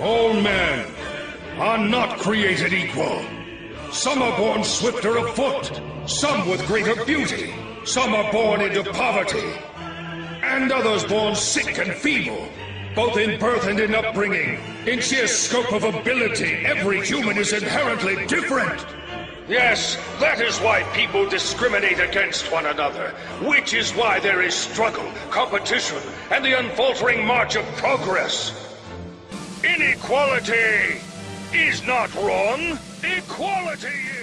All men are not created equal. Some are born swifter of foot, some with greater beauty, some are born into poverty, and others born sick and feeble, both in birth and in upbringing. In sheer scope of ability, every human is inherently different. Yes, that is why people discriminate against one another, which is why there is struggle, competition, and the unfaltering march of progress. Inequality is not wrong. Equality is.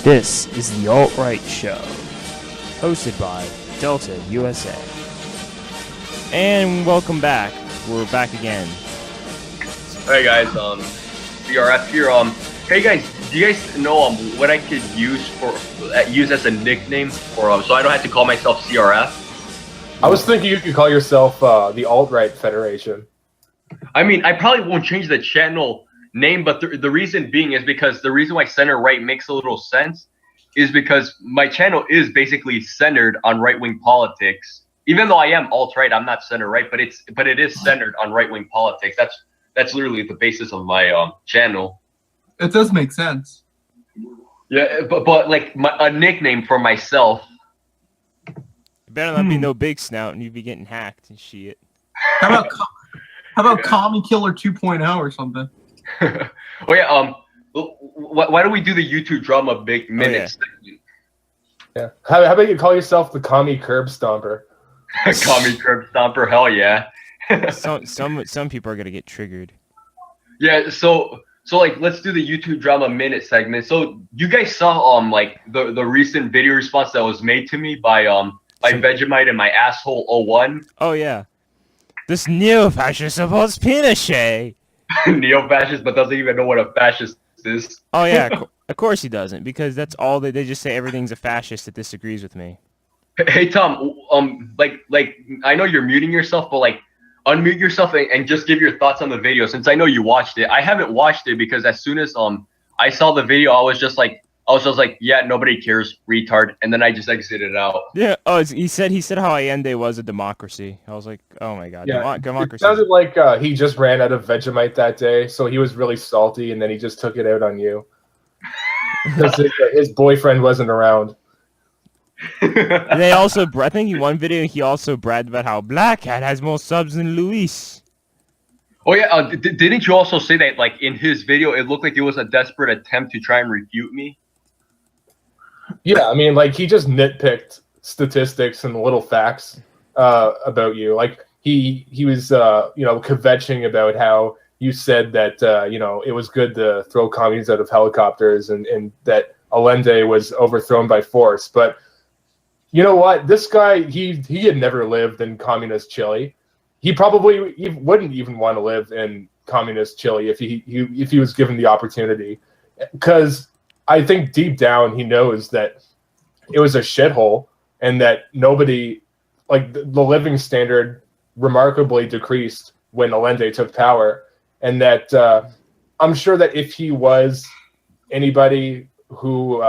This is the Alt-Right Show, hosted by Delta USA. And welcome back. We're back again. Hey guys, CRF here. Hey guys, do you guys know what I could use as a nickname for so I don't have to call myself CRF? I was thinking you could call yourself the Alt-Right Federation. I mean, I probably won't change the channel name, but the reason being is because the reason why center right makes a little sense is because my channel is basically centered on right-wing politics. Even though I am alt-right, I'm not center right, but it is centered on right-wing politics. That's literally the basis of my channel. It does make sense. Yeah, but like a nickname for myself. It better not be no big snout and you'd be getting hacked and shit. How about Commie Killer 2.0 or something? Oh yeah, why don't we do the YouTube drama big minutes? Yeah. How about you call yourself the Commie Curb Stomper? Commie Curb Stomper, hell yeah. Some people are gonna get triggered. Yeah, so like let's do the YouTube drama minute segment. So you guys saw like the recent video response that was made to me by Vegemite and my asshole 01. Oh yeah. This neo-fascist supports Pinochet. Neo-fascist, but doesn't even know what a fascist is. Oh yeah, of course he doesn't, because that's all they just say everything's a fascist that disagrees with me. Hey Tom, like I know you're muting yourself, but like unmute yourself and just give your thoughts on the video since I know you watched it. I haven't watched it because as soon as I saw the video, I was just like, yeah, nobody cares, retard, and then I just exited out. Yeah. Oh, he said how Allende was a democracy. I was like, oh my god, yeah, democracy. It sounded like he just ran out of Vegemite that day, so he was really salty, and then he just took it out on you because his boyfriend wasn't around. They also, I think in one video he also bragged about how Black Hat has more subs than Luis. Oh yeah, didn't you also say that like in his video it looked like it was a desperate attempt to try and refute me? Yeah, I mean, like he just nitpicked statistics and little facts about you. Like he was kvetching about how you said that it was good to throw commies out of helicopters and that Allende was overthrown by force. But you know what? This guy he had never lived in communist Chile. He probably wouldn't even want to live in communist Chile if he was given the opportunity, because I think deep down he knows that it was a shithole and that nobody, like the living standard remarkably decreased when Allende took power, and that I'm sure that if he was anybody who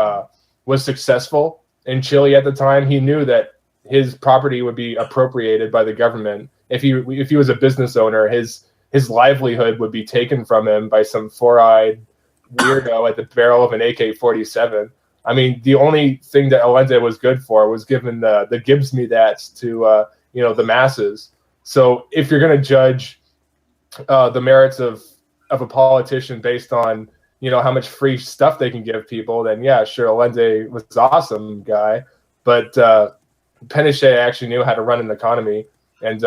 was successful in Chile at the time, he knew that his property would be appropriated by the government. If he was a business owner, his livelihood would be taken from him by some four-eyed weirdo at the barrel of an AK-47. I mean, the only thing that Allende was good for was giving the Gibbs me that's to the masses. So if you're going to judge the merits of a politician based on how much free stuff they can give people, then yeah, sure, Allende was an awesome guy, but Pinochet actually knew how to run an economy, and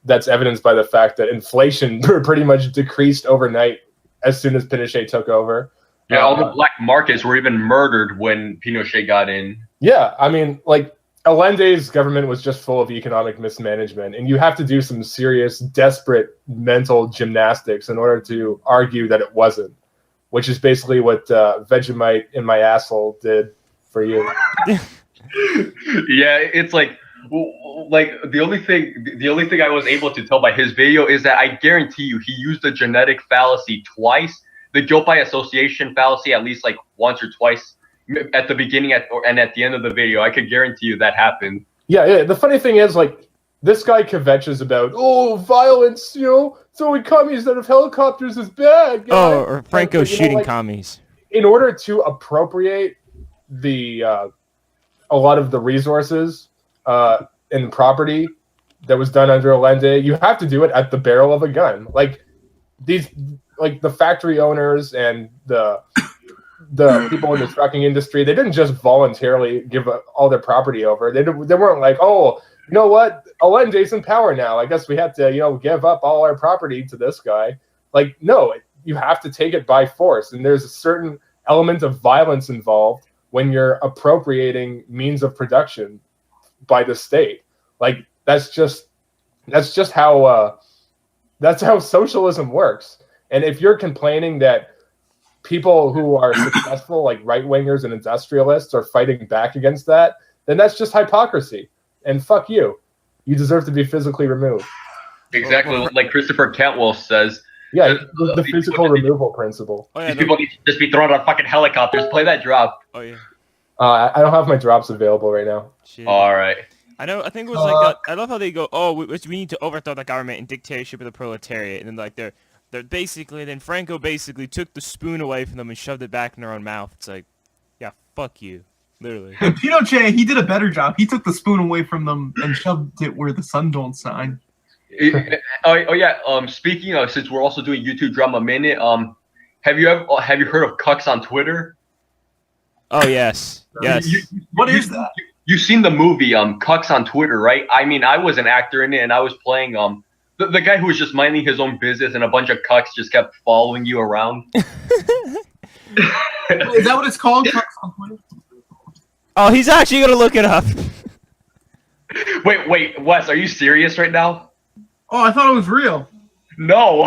that's evidenced by the fact that inflation pretty much decreased overnight as soon as Pinochet took over. Yeah, all the black markets were even murdered when Pinochet got in. Yeah, I mean, like, Allende's government was just full of economic mismanagement, and you have to do some serious, desperate mental gymnastics in order to argue that it wasn't. which is basically what Vegemite in my asshole did for you. Yeah, it's like the only thing I was able to tell by his video is that I guarantee you he used the genetic fallacy twice, the guilt by association fallacy at least like once or twice at the beginning and at the end of the video. I could guarantee you that happened. Yeah. The funny thing is, like, this guy kvetches about, violence, throwing commies out of helicopters is bad. Guy. Oh, or Franco shooting like, commies. In order to appropriate a lot of the resources and property that was done under Allende, you have to do it at the barrel of a gun. Like the factory owners and the people in the trucking industry, they didn't just voluntarily give all their property over. They weren't like, oh, you know what, Allende's in power now, I guess we have to give up all our property to this guy. Like, no, you have to take it by force, and there's a certain element of violence involved when you're appropriating means of production by the state. Like, that's just how socialism works. And if you're complaining that people who are successful, like right-wingers and industrialists, are fighting back against that, then that's just hypocrisy. And fuck you. You deserve to be physically removed. Exactly, like Christopher Cantwell says. Yeah, the physical removal principle. Oh, yeah, these people need to just be thrown on fucking helicopters. Play that drop. Oh yeah. I don't have my drops available right now. Shit. All right. I think it was like I love how they go, we need to overthrow the government and dictatorship of the proletariat, and then like they're basically, then Franco basically took the spoon away from them and shoved it back in their own mouth. It's like, yeah, fuck you. Literally. Pinochet, he did a better job. He took the spoon away from them and shoved it where the sun don't shine. Speaking of, since we're also doing YouTube Drama Minute, have you heard of Cucks on Twitter? Oh yes. What is that? You've seen the movie Cucks on Twitter, right? I mean, I was an actor in it, and I was playing the guy who was just minding his own business, and a bunch of cucks just kept following you around. Is that what it's called? Cucks on Twitter? Oh, he's actually gonna look it up. Wait, Wes, are you serious right now? Oh, I thought it was real. No.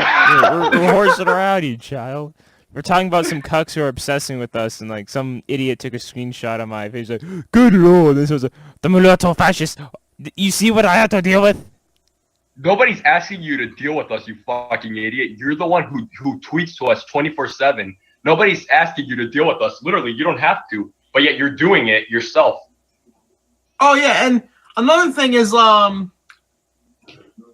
We're horsing around, you child. We're talking about some cucks who are obsessing with us, and like some idiot took a screenshot of my face, like, good lord, this was the mulatto fascist. You see what I have to deal with? Nobody's asking you to deal with us, you fucking idiot. You're the one who tweets to us 24/7. Nobody's asking you to deal with us. Literally, you don't have to, but yet you're doing it yourself. Oh yeah, and another thing is,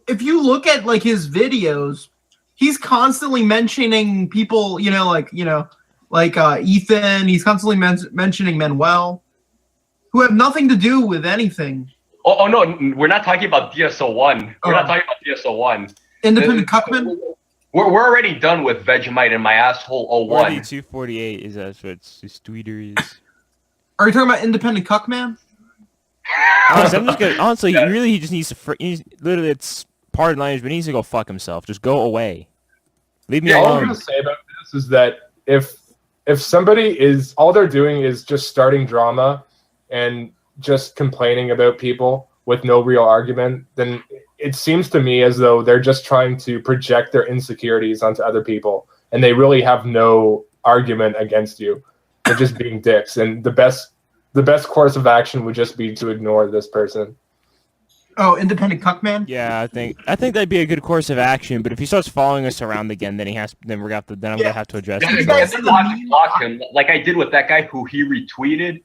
if you look at like his videos, he's constantly mentioning people, like Ethan. He's constantly mentioning Manuel, who have nothing to do with anything. Oh no, we're not talking about DSO1. We're not talking about DSO1. Independent Cuckman? We're already done with Vegemite and my asshole 01. 4248 is that's what his tweeter is. Are you talking about Independent Cuckman? Honestly, he just needs to. Literally, it's pardon language, but he needs to go fuck himself. Just go away. Leave me All alone. I'm gonna say about this is that if somebody is, all they're doing is just starting drama and just complaining about people with no real argument, then it seems to me as though they're just trying to project their insecurities onto other people, and they really have no argument against you. They're just being dicks, and the best course of action would just be to ignore this person. Oh, Independent Cuckman? Yeah, I think that'd be a good course of action. But if he starts following us around again, then I'm gonna have to address I it. had to block him, like I did with that guy who he retweeted.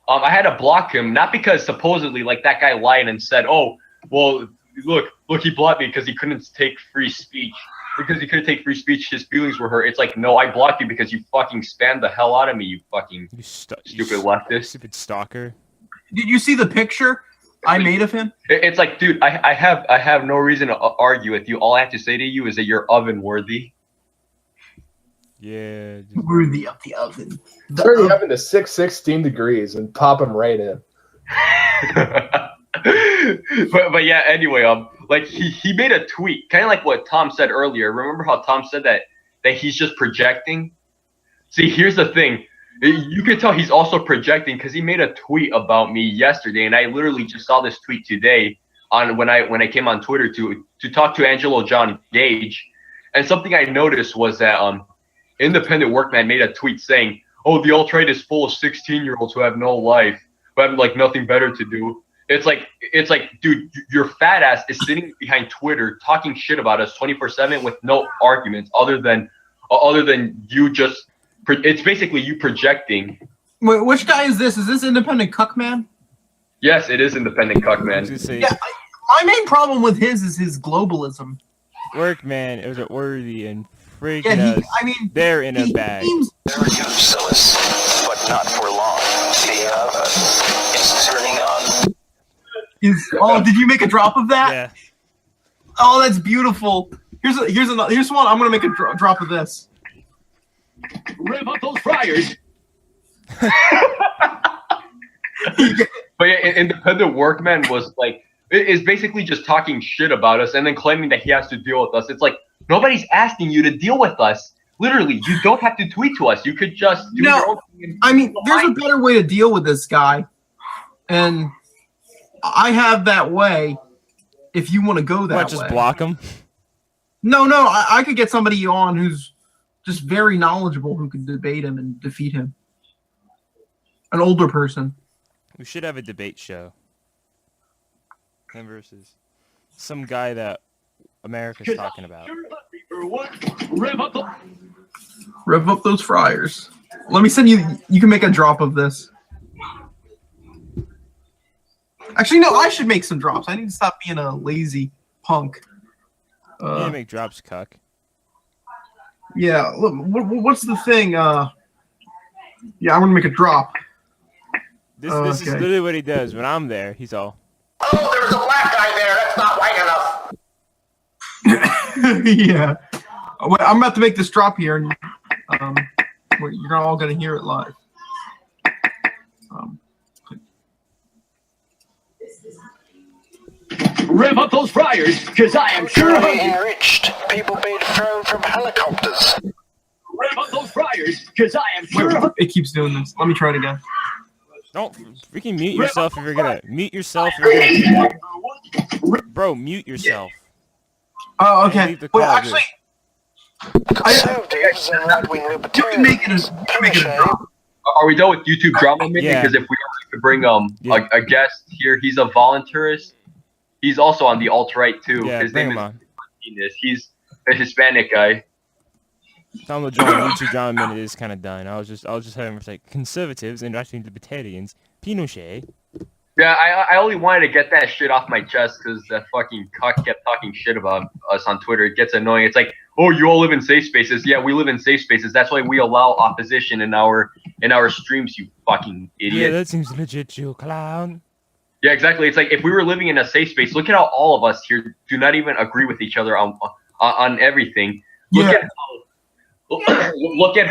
I had to block him, not because supposedly like that guy lied and said, "Oh, well, look, he blocked me because he couldn't take free speech." Because he couldn't take free speech, his feelings were hurt. It's like, no, I blocked you because you fucking spammed the hell out of me, you fucking stupid leftist. Stupid stalker. Did you see the picture I made of him? It's like, dude, I have no reason to argue with you. All I have to say to you is that you're oven worthy. Yeah. Worthy of the oven. Turn the oven to 616 degrees and pop him right in. but yeah, anyway, like he made a tweet, kind of like what Tom said earlier. Remember how Tom said that he's just projecting? See, here's the thing. You can tell he's also projecting because he made a tweet about me yesterday, and I literally just saw this tweet today when I came on Twitter to talk to Angelo John Gage. And something I noticed was that independent workman made a tweet saying, "Oh, the alt-right is full of 16-year-olds who have no life, who have like nothing better to do." It's like, dude, your fat ass is sitting behind Twitter talking shit about us 24/7 with no arguments other than you just. It's basically you projecting. Wait, which guy is this? Is this Independent Cuck Man? Yes, it is independent cuck man. Yeah, my main problem with his is his globalism. Workman, it was worthy and freaking Yeah, us. I mean, they're in a bag. Very useless, but not for long. It's turning on. Oh, did you make a drop of that? Yeah. Oh, that's beautiful. Here's one. I'm gonna make a drop of this. Rev up those fryers. But yeah, independent workman was like, is basically just talking shit about us and then claiming that he has to deal with us. It's like, nobody's asking you to deal with us. Literally, you don't have to tweet to us. You could just do your own thing. I mean, there's a better way to deal with this guy, and I have that way. If you want to go that way, Just block him. No, I could get somebody on who's just very knowledgeable who could debate him and defeat him. An older person. We should have a debate show. Him versus some guy that America's talking about. Rev up those fryers. Let me send you. You can make a drop of this. Actually, no. I should make some drops. I need to stop being a lazy punk. You need to make drops, cuck. Yeah. Look, what's the thing? Yeah, I'm gonna make a drop. This is literally what he does. When I'm there, he's all, Oh, there's a black guy there. That's not white enough. Yeah. Wait, I'm about to make this drop here, and you're all gonna hear it live. Rev up those fryers, because I am sure hungry. Enriched. People being thrown from helicopters. Rev up those fryers, because I am sure hungry. It keeps doing this. Let me try it again. don't freaking mute yourself if you're gonna mute yourself if you're gonna do that. Bro, mute yourself. Oh, okay. Leave the Wait, call, actually, Conservatives and right-wing you can make it libertarians. a drop. Are we done with YouTube drama minute? Yeah. Because if we are to bring Yeah. a guest here, he's a voluntarist. He's also on the alt-right too. Yeah, His bring name him is on. Martinez. He's a Hispanic guy. Tom LeJohn YouTube drama minute is kind of done. I was just having to say conservatives and right-wing libertarians. Pinochet. Yeah, I only wanted to get that shit off my chest because that fucking cuck kept talking shit about us on Twitter. It gets annoying. It's like, oh, you all live in safe spaces. Yeah, we live in safe spaces. That's why we allow opposition in our streams, you fucking idiot. Yeah, that seems legit, you clown. Yeah, exactly. It's like if we were living in a safe space, look at how all of us here do not even agree with each other on everything. Look at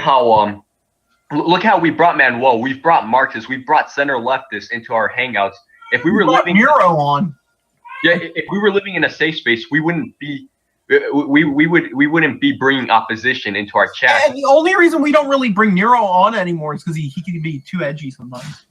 how we brought Manuel, we've brought Marxists, we've brought center leftists into our hangouts. If we were living Nero on. Yeah, if we were living in a safe space, we wouldn't be we wouldn't be bringing opposition into our chat. And the only reason we don't really bring Nero on anymore is because he can be too edgy sometimes.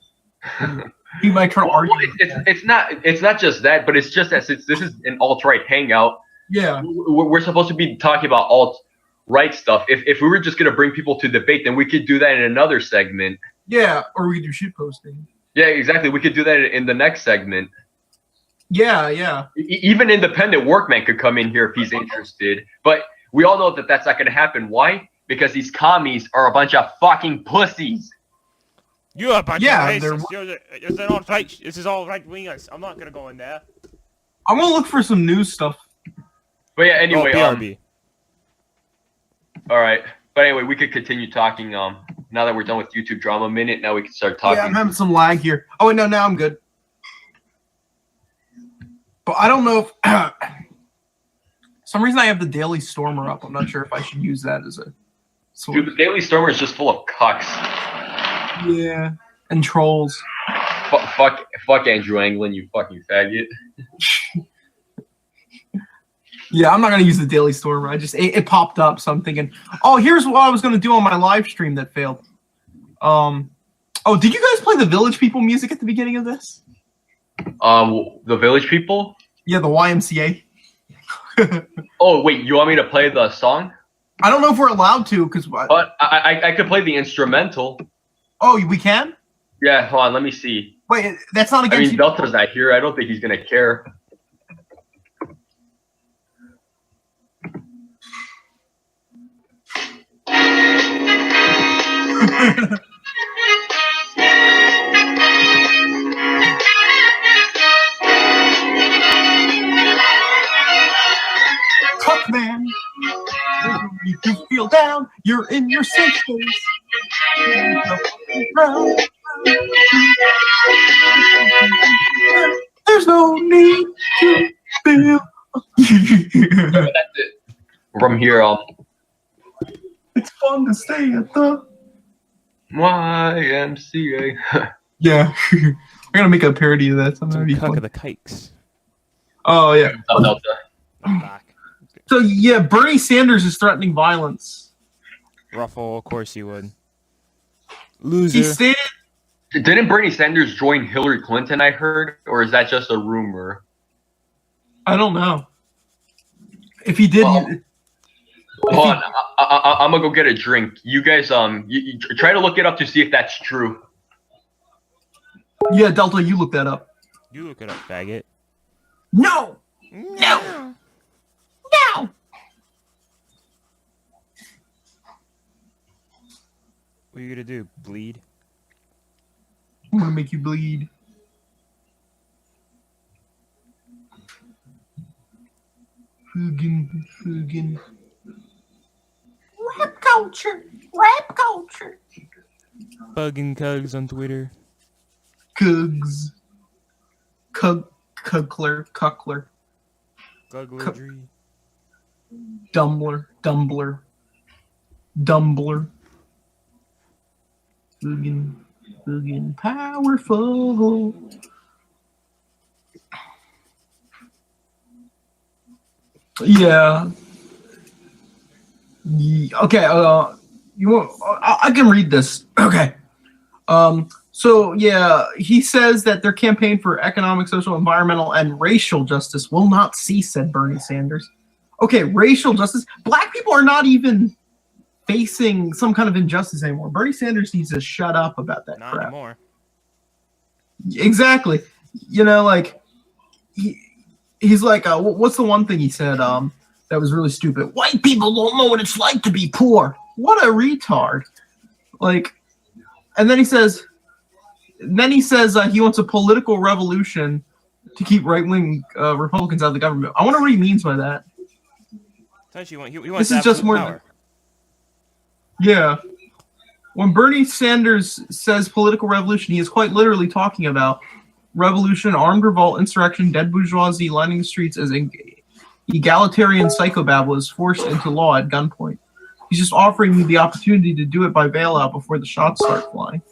He might try to argue. Well, it's not just that, but it's just that since this is an alt-right hangout, Yeah. we're supposed to be talking about alt-right stuff. If we were just gonna bring people to debate, then we could do that in another segment. Yeah, or we could do shit posting. Yeah, exactly. We could do that in the next segment. Yeah. Even independent workman could come in here if he's interested. But we all know that that's not gonna happen. Why? Because these commies are a bunch of fucking pussies. You're a bunch Yeah, of racists. They're all right. This is all right-wingers. I'm not gonna go in there. I'm gonna look for some news stuff. But yeah, anyway, BRB. all right. But anyway, we could continue talking. Now that we're done with YouTube drama minute, now we can start talking. Yeah, I'm having some lag here. Oh wait, no, now I'm good. But I don't know if some reason I have the Daily Stormer up. I'm not sure if I should use that as a Dude, the Daily Stormer is just full of cucks. Yeah, and trolls. Fuck Andrew Anglin, you fucking faggot. Yeah, I'm not gonna use the Daily Stormer. It popped up, so I'm thinking, oh, here's what I was gonna do on my live stream that failed. Oh, did you guys play the Village People music at the beginning of this? The Village People? Yeah, the YMCA. Oh wait, you want me to play the song? I don't know if we're allowed to, because But I could play the instrumental. oh, we can. Yeah, hold on, let me see. Wait, that's not I against mean, you. Delta's not here. I don't think he's gonna care. Fuck, man. You can feel down. You're in your safe space. There's no need to feel. That's it. From here, It's fun to stay at the. YMCA. Yeah, we're gonna make a parody of that. Some That'd be cuck fun. of the kikes. Oh yeah. Delta. Back. So yeah, Bernie Sanders is threatening violence. Ruffle, of course you would. He Loser. stated. Didn't Bernie Sanders join Hillary Clinton, I heard? Or is that just a rumor? I don't know. If he did, Well, Hold on, I'm gonna go get a drink. You guys, you try to look it up to see if that's true. yeah, Delta, you look that up. You look it up, faggot. No, no, no. What are you gonna do? Bleed? I'm gonna make you bleed. Fuggin. Rap culture. Rap culture. Bugging Cugs on Twitter. Cugs. Cuckler. Gugladry. Dumbler. Fuggin powerful. Yeah. Okay. You want? I can read this. Okay. So yeah, he says that their campaign for economic, social, environmental, and racial justice will not cease, said Bernie Sanders. Okay, racial justice. Black people are not even facing some kind of injustice anymore. Bernie Sanders needs to shut up about that Not crap. anymore. Exactly. You know, like he's like, what's the one thing he said? That was really stupid. White people don't know what it's like to be poor. What a retard! Like, and then he says he wants a political revolution to keep right-wing Republicans out of the government. I wonder what he means by that. He wants This is just absolute more. power. Yeah. When Bernie Sanders says political revolution, he is quite literally talking about revolution, armed revolt, insurrection, dead bourgeoisie lining the streets as egalitarian psychobabble is forced into law at gunpoint. He's just offering you the opportunity to do it by bailout before the shots start flying.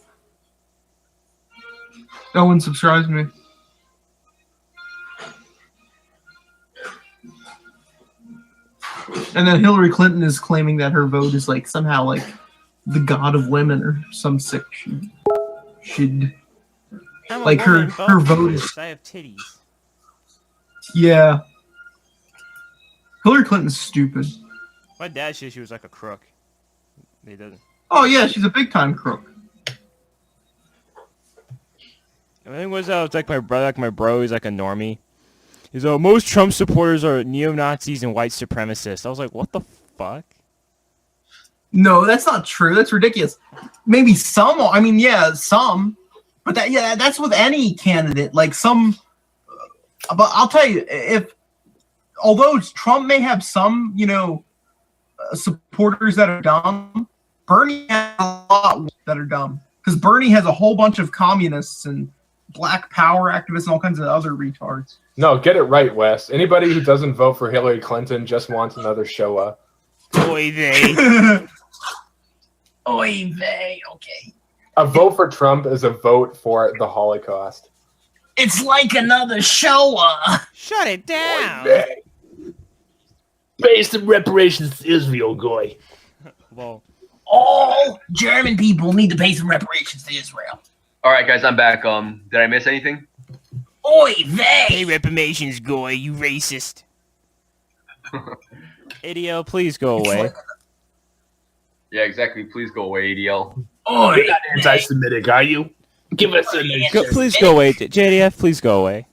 No one subscribes me. And then Hillary Clinton is claiming that her vote is like somehow like the god of women or some sick should I'm a like woman, her but vote is I have titties. yeah. Hillary Clinton's stupid. My dad said she was like a crook. He doesn't. Oh yeah, she's a big time crook. I think it's like my brother, like my bro, he's like a normie. He's like, most Trump supporters are neo-Nazis and white supremacists. I was like, what the fuck? No, that's not true. That's ridiculous. Maybe some. I mean, yeah, some. But that's with any candidate. Like some. But I'll tell you, although Trump may have some, supporters that are dumb, Bernie has a lot that are dumb. Because Bernie has a whole bunch of communists and black power activists and all kinds of other retards. No, get it right, Wes. Anybody who doesn't vote for Hillary Clinton just wants another Shoah. Oy vey. Oy vey, okay. A vote for Trump is a vote for the Holocaust. It's like another Shoah. Shut it down. Pay some reparations to Israel, guy. Well, All German people need to pay some reparations to Israel. All right, guys, I'm back. Did I miss anything? Oy pay vey. reparations, goy, you racist. ADL, please go away. Yeah, exactly. Please go away, ADL. Oh, you're not anti-Semitic, are you? Give us a Please go away, JDF. Please go away.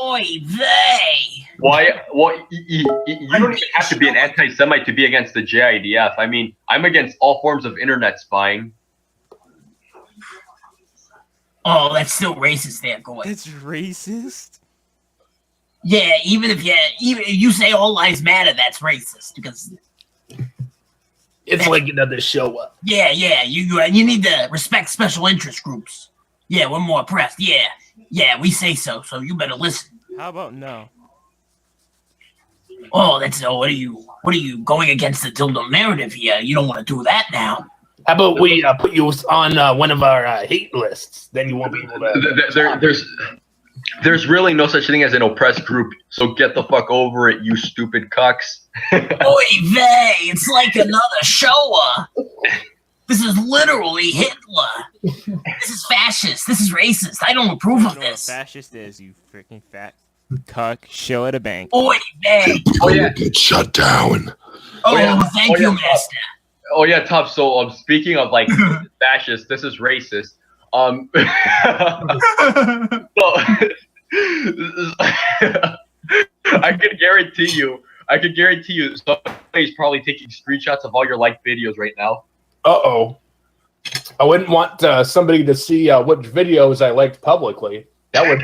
Oy vey! Why? Well, you don't even have to be an anti-Semite to be against the JIDF. I mean, I'm against all forms of internet spying. Oh, that's still racist there, Goy. It's racist? Yeah, even if you say all lives matter, that's racist because It's like another show up. yeah, you need to respect special interest groups. Yeah, we're more oppressed. Yeah, we say so. So you better listen. How about no? Oh, what are you going against the dildo narrative here? You don't want to do that now. How about we put you on one of our hate lists? Then you won't be able to. There's really no such thing as an oppressed group. So get the fuck over it, you stupid cucks. Oy vey! It's like another Shoah. This is literally Hitler. This is fascist. This is racist. I don't approve of What this. fascist is, you freaking fat cuck. Show at a bank. Oy vey! Oh yeah. Get shut down. Thank you, Master. Oh yeah, Top. So speaking of like fascist, this is racist. So, I could guarantee you somebody's probably taking screenshots of all your liked videos right now. Uh-oh. I wouldn't want somebody to see which videos I liked publicly. That would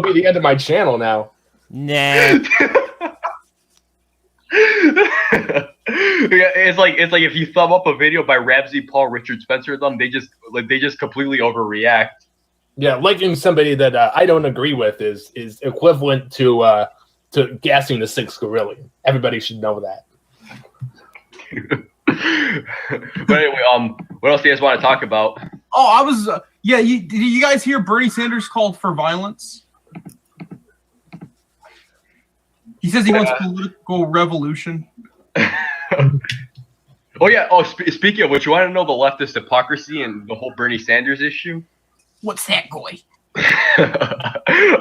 be the end of my channel now. Nah. Yeah, it's like if you thumb up a video by Ramsey, Paul, Richard Spencer, they just completely overreact. Yeah, liking somebody that I don't agree with is equivalent to gassing the sixth gorilla. Everybody should know that. But anyway, what else do you guys want to talk about? Oh, I was did you guys hear Bernie Sanders called for violence? He says he wants political revolution. Oh yeah. Oh, speaking of which, you want to know the leftist hypocrisy and the whole Bernie Sanders issue? What's that, Goy?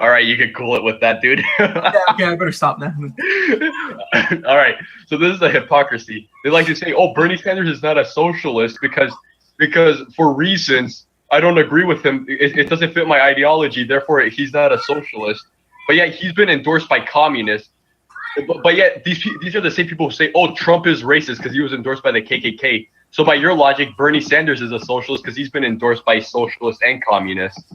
All right, you can cool it with that, dude. Okay, I better stop now. All right. So this is the hypocrisy. They like to say, "Oh, Bernie Sanders is not a socialist because for reasons I don't agree with him. It doesn't fit my ideology. Therefore, he's not a socialist." But yet he's been endorsed by communists. But yet these are the same people who say, "Oh, Trump is racist because he was endorsed by the KKK." So by your logic, Bernie Sanders is a socialist because he's been endorsed by socialists and communists.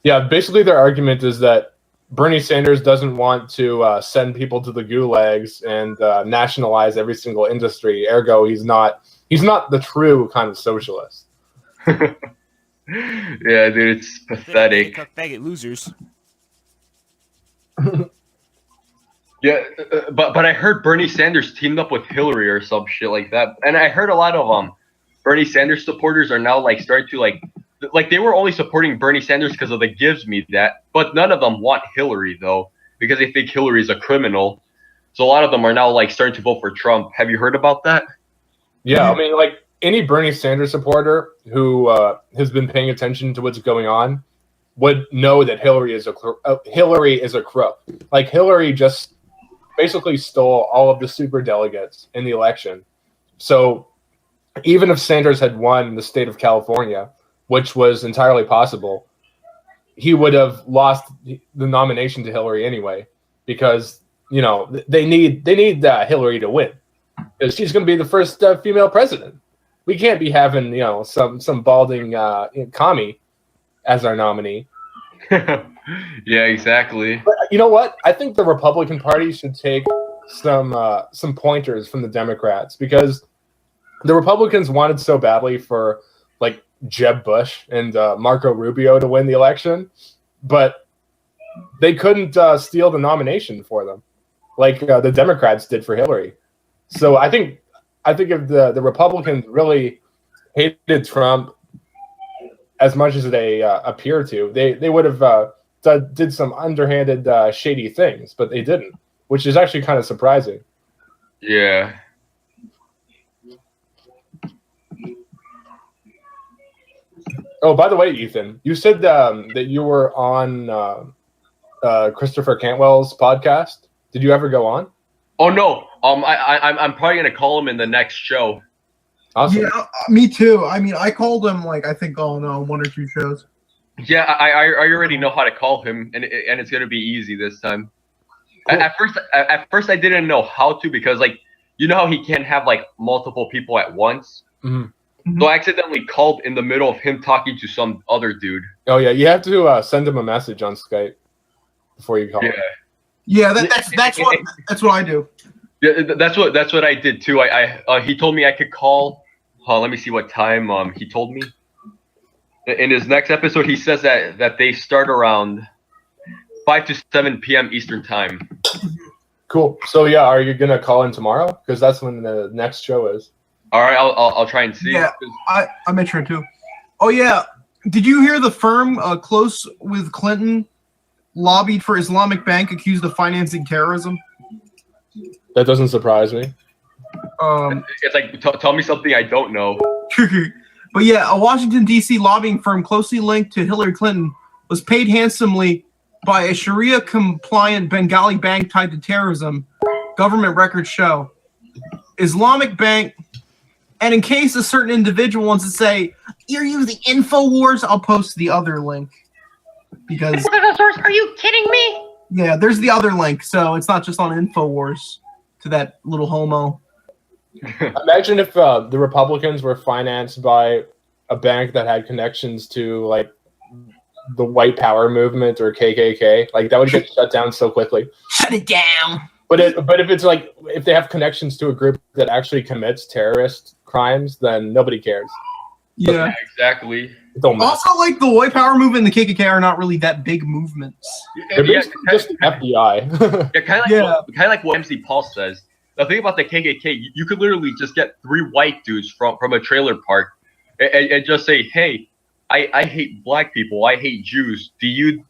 Yeah, basically their argument is that Bernie Sanders doesn't want to send people to the gulags and nationalize every single industry. Ergo, he's not the true kind of socialist. Yeah, dude, it's pathetic. Faggot losers. Yeah, but I heard Bernie Sanders teamed up with Hillary or some shit like that, and I heard a lot of Bernie Sanders supporters are now like starting to like they were only supporting Bernie Sanders because of the gives me that, but none of them want Hillary though because they think Hillary's a criminal. So a lot of them are now like starting to vote for Trump. Have you heard about that? Yeah, I mean, like any Bernie Sanders supporter who has been paying attention to what's going on would know that Hillary is a crook. Like Hillary just basically stole all of the super delegates in the election. So even if Sanders had won the state of California, which was entirely possible, he would have lost the nomination to Hillary anyway, because they need Hillary to win, because she's going to be the first female president. We can't be having some balding commie as our nominee. Yeah, exactly. But you know what? I think the Republican Party should take some pointers from the Democrats, because the Republicans wanted so badly for like Jeb Bush and Marco Rubio to win the election, but they couldn't steal the nomination for them like the Democrats did for Hillary. So I think if the Republicans really hated Trump as much as they appear to, they would have did some underhanded shady things, but they didn't, which is actually kind of surprising. Yeah. Oh, by the way, Ethan, you said that you were on Christopher Cantwell's podcast. Did you ever go on? Oh no, I'm probably gonna call him in the next show. Awesome. Yeah, me too. I mean, I called him like I think on 1 or 2 shows. Yeah, I already know how to call him, and it's gonna be easy this time. Cool. At first I didn't know how to, because like you know how he can't have like multiple people at once. Mm-hmm. So I accidentally called in the middle of him talking to some other dude. Oh yeah, you have to send him a message on Skype before you call him. Yeah, that's what I do. Yeah, that's what I did too. He told me I could call. Let me see what time he told me. In his next episode, he says that they start around 5 to 7 p.m. Eastern time. Cool. So yeah, are you gonna call in tomorrow? Because that's when the next show is. All right, I'll try and see. Yeah, I made sure too. Oh yeah, did you hear the firm close with Clinton lobbied for Islamic Bank accused of financing terrorism? That doesn't surprise me. It's like tell me something I don't know. But yeah, a Washington D.C. lobbying firm closely linked to Hillary Clinton was paid handsomely by a Sharia-compliant Bengali bank tied to terrorism. Government records show. Islamic Bank. And in case a certain individual wants to say, you're using InfoWars, I'll post the other link. Because Are you kidding me? yeah, there's the other link, so it's not just on InfoWars to that little homo. Imagine if the Republicans were financed by a bank that had connections to like the white power movement or KKK. Like that would get shut down so quickly. Shut it down. But if it's like if they have connections to a group that actually commits terrorist crimes, then nobody cares. Yeah. Exactly. It don't matter. Also, like the white power movement and the KKK are not really that big movements. They're basically just FBI. Yeah, kind of like what MC Paul says. The thing about the KKK, you could literally just get 3 white dudes from a trailer park and just say, "Hey, I hate black people. I hate Jews. Do you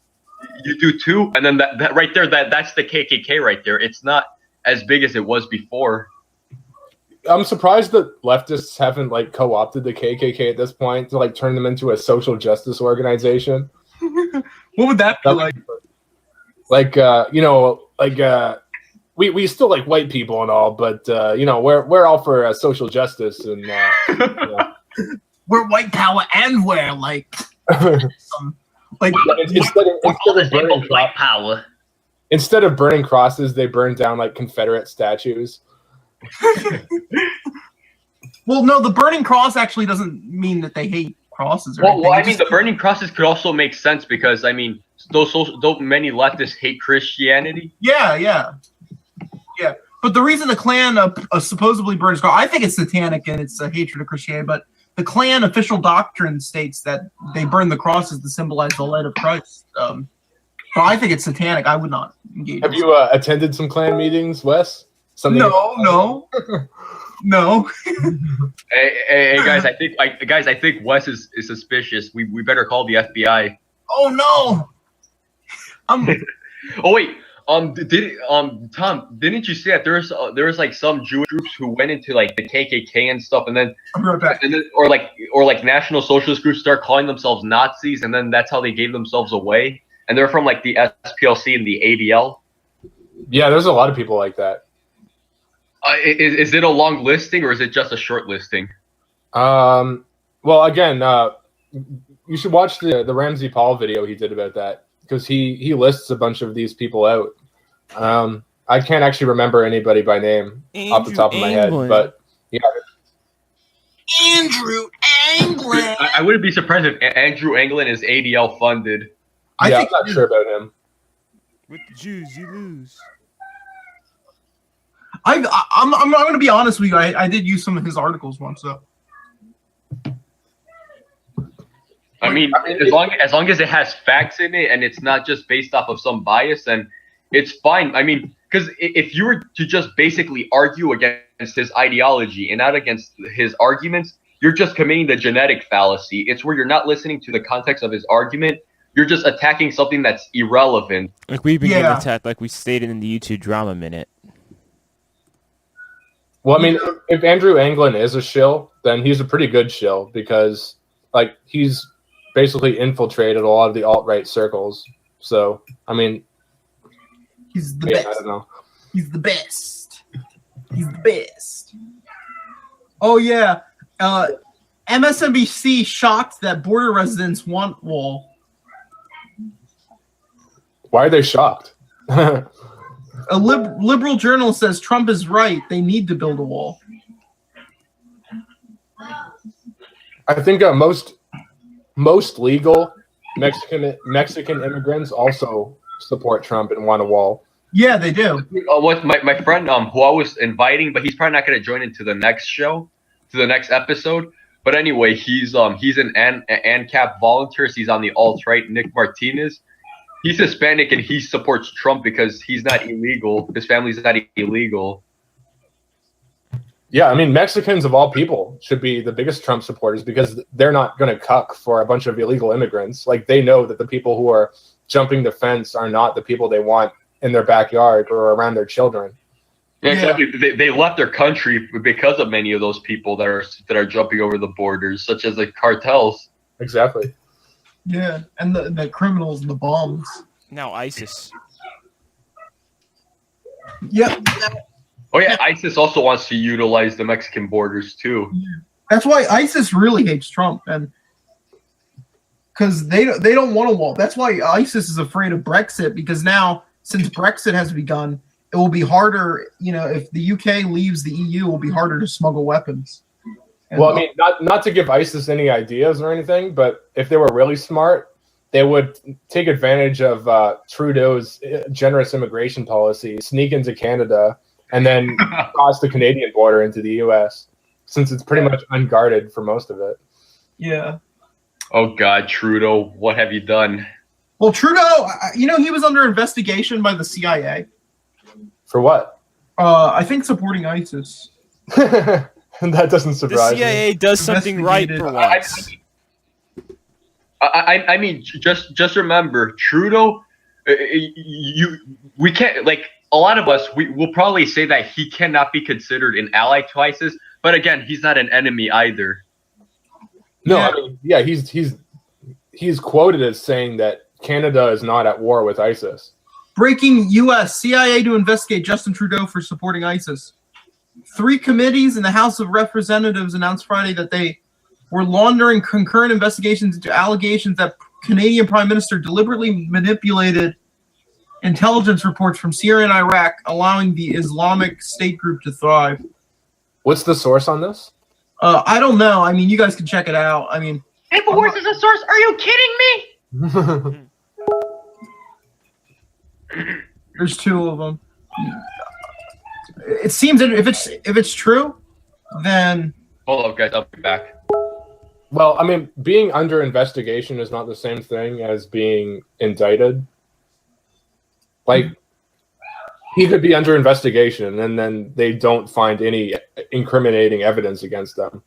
do too?" And then that right there, that's the KKK right there. It's not as big as it was before. I'm surprised that leftists haven't like co-opted the KKK at this point to like turn them into a social justice organization. What would that be like? Like we still like white people and all, but we're all for social justice and We're white power and we're like instead of burning crosses, they burn down like Confederate statues. Well, no, the burning cross actually doesn't mean that they hate crosses. Or Well, I mean, the burning crosses could also make sense because I mean, those many leftists hate Christianity. Yeah. But the reason the Klan supposedly burns crosses, I think it's satanic and it's a hatred of Christianity. But the Klan official doctrine states that they burn the crosses to symbolize the light of Christ. But I think it's satanic. I would not engage. Have you attended some Klan meetings, Wes? No. Hey guys, I think Wes is suspicious. We better call the FBI. Oh no! Oh wait, Tom, didn't you say that there was like some Jewish groups who went into like the KKK and stuff, and then I'll be right back. or like National Socialist groups start calling themselves Nazis, and then that's how they gave themselves away. And they're from like the SPLC and the ADL. Yeah, there's a lot of people like that. Is it a long listing or is it just a short listing? Well, again, you should watch the Ramsey Paul video he did about that because he lists a bunch of these people out. I can't actually remember anybody by name off the top of my head, but yeah. Andrew Anglin. I wouldn't be surprised if Andrew Anglin is ADL funded. I'm not sure about him. With the Jews, you lose. I'm going to be honest with you. I did use some of his articles once, so. I mean, as long as it has facts in it and it's not just based off of some bias, then it's fine. I mean, because if you were to just basically argue against his ideology and not against his arguments, you're just committing the genetic fallacy. It's where you're not listening to the context of his argument. You're just attacking something that's irrelevant. Like we've been getting attacked, like we stated in the YouTube drama minute. Well, I mean, if Andrew Anglin is a shill, then he's a pretty good shill because, like, he's basically infiltrated a lot of the alt-right circles. So, I mean, he's the best. I don't know. He's the best. He's the best. Oh yeah, MSNBC shocked that border residents want wall. Why are they shocked? A liberal journalist says Trump is right. They need to build a wall. I think most legal Mexican immigrants also support Trump and want a wall. Yeah, they do. What my friend who I was inviting, but he's probably not going to join into the next show, to the next episode. But anyway, he's an ANCAP volunteer. He's on the alt-right. Nick Martinez. He's Hispanic and he supports Trump because he's not illegal. His family's not illegal. Yeah, I mean, Mexicans of all people should be the biggest Trump supporters because they're not going to cuck for a bunch of illegal immigrants. Like, they know that the people who are jumping the fence are not the people they want in their backyard or around their children. Yeah, exactly. They left their country because of many of those people that are jumping over the borders, such as the cartels. Exactly. Yeah, and the criminals and the bombs. Now ISIS. Yep. Oh yeah, ISIS also wants to utilize the Mexican borders too. That's why ISIS really hates Trump, and because they don't want a wall. That's why ISIS is afraid of Brexit, because now, since Brexit has begun, it will be harder. You know, if the UK leaves the EU, it will be harder to smuggle weapons. And well, I mean, not to give ISIS any ideas or anything, but if they were really smart, they would take advantage of Trudeau's generous immigration policy, sneak into Canada, and then cross the Canadian border into the U.S., since it's pretty much unguarded for most of it. Yeah. Oh God, Trudeau, what have you done? Well, Trudeau, he was under investigation by the CIA. For what? I think supporting ISIS. That doesn't surprise me. The CIA does something right for once. I mean, just remember, Trudeau. We can't, like, a lot of us. We will probably say that he cannot be considered an ally to ISIS, but again, he's not an enemy either. No, I mean, yeah, he's quoted as saying that Canada is not at war with ISIS. Breaking U.S. CIA to investigate Justin Trudeau for supporting ISIS. 3 committees in the House of Representatives announced Friday that they were laundering concurrent investigations into allegations that Canadian Prime Minister deliberately manipulated intelligence reports from Syria and Iraq, allowing the Islamic State group to thrive. What's the source on this? I don't know. I mean, you guys can check it out. I mean, InfoWars is a source. Are you kidding me? There's 2 of them. It seems that if it's true, then Hold up, guys. I'll be back. Well, I mean, being under investigation is not the same thing as being indicted. Like, he could be under investigation and then they don't find any incriminating evidence against them.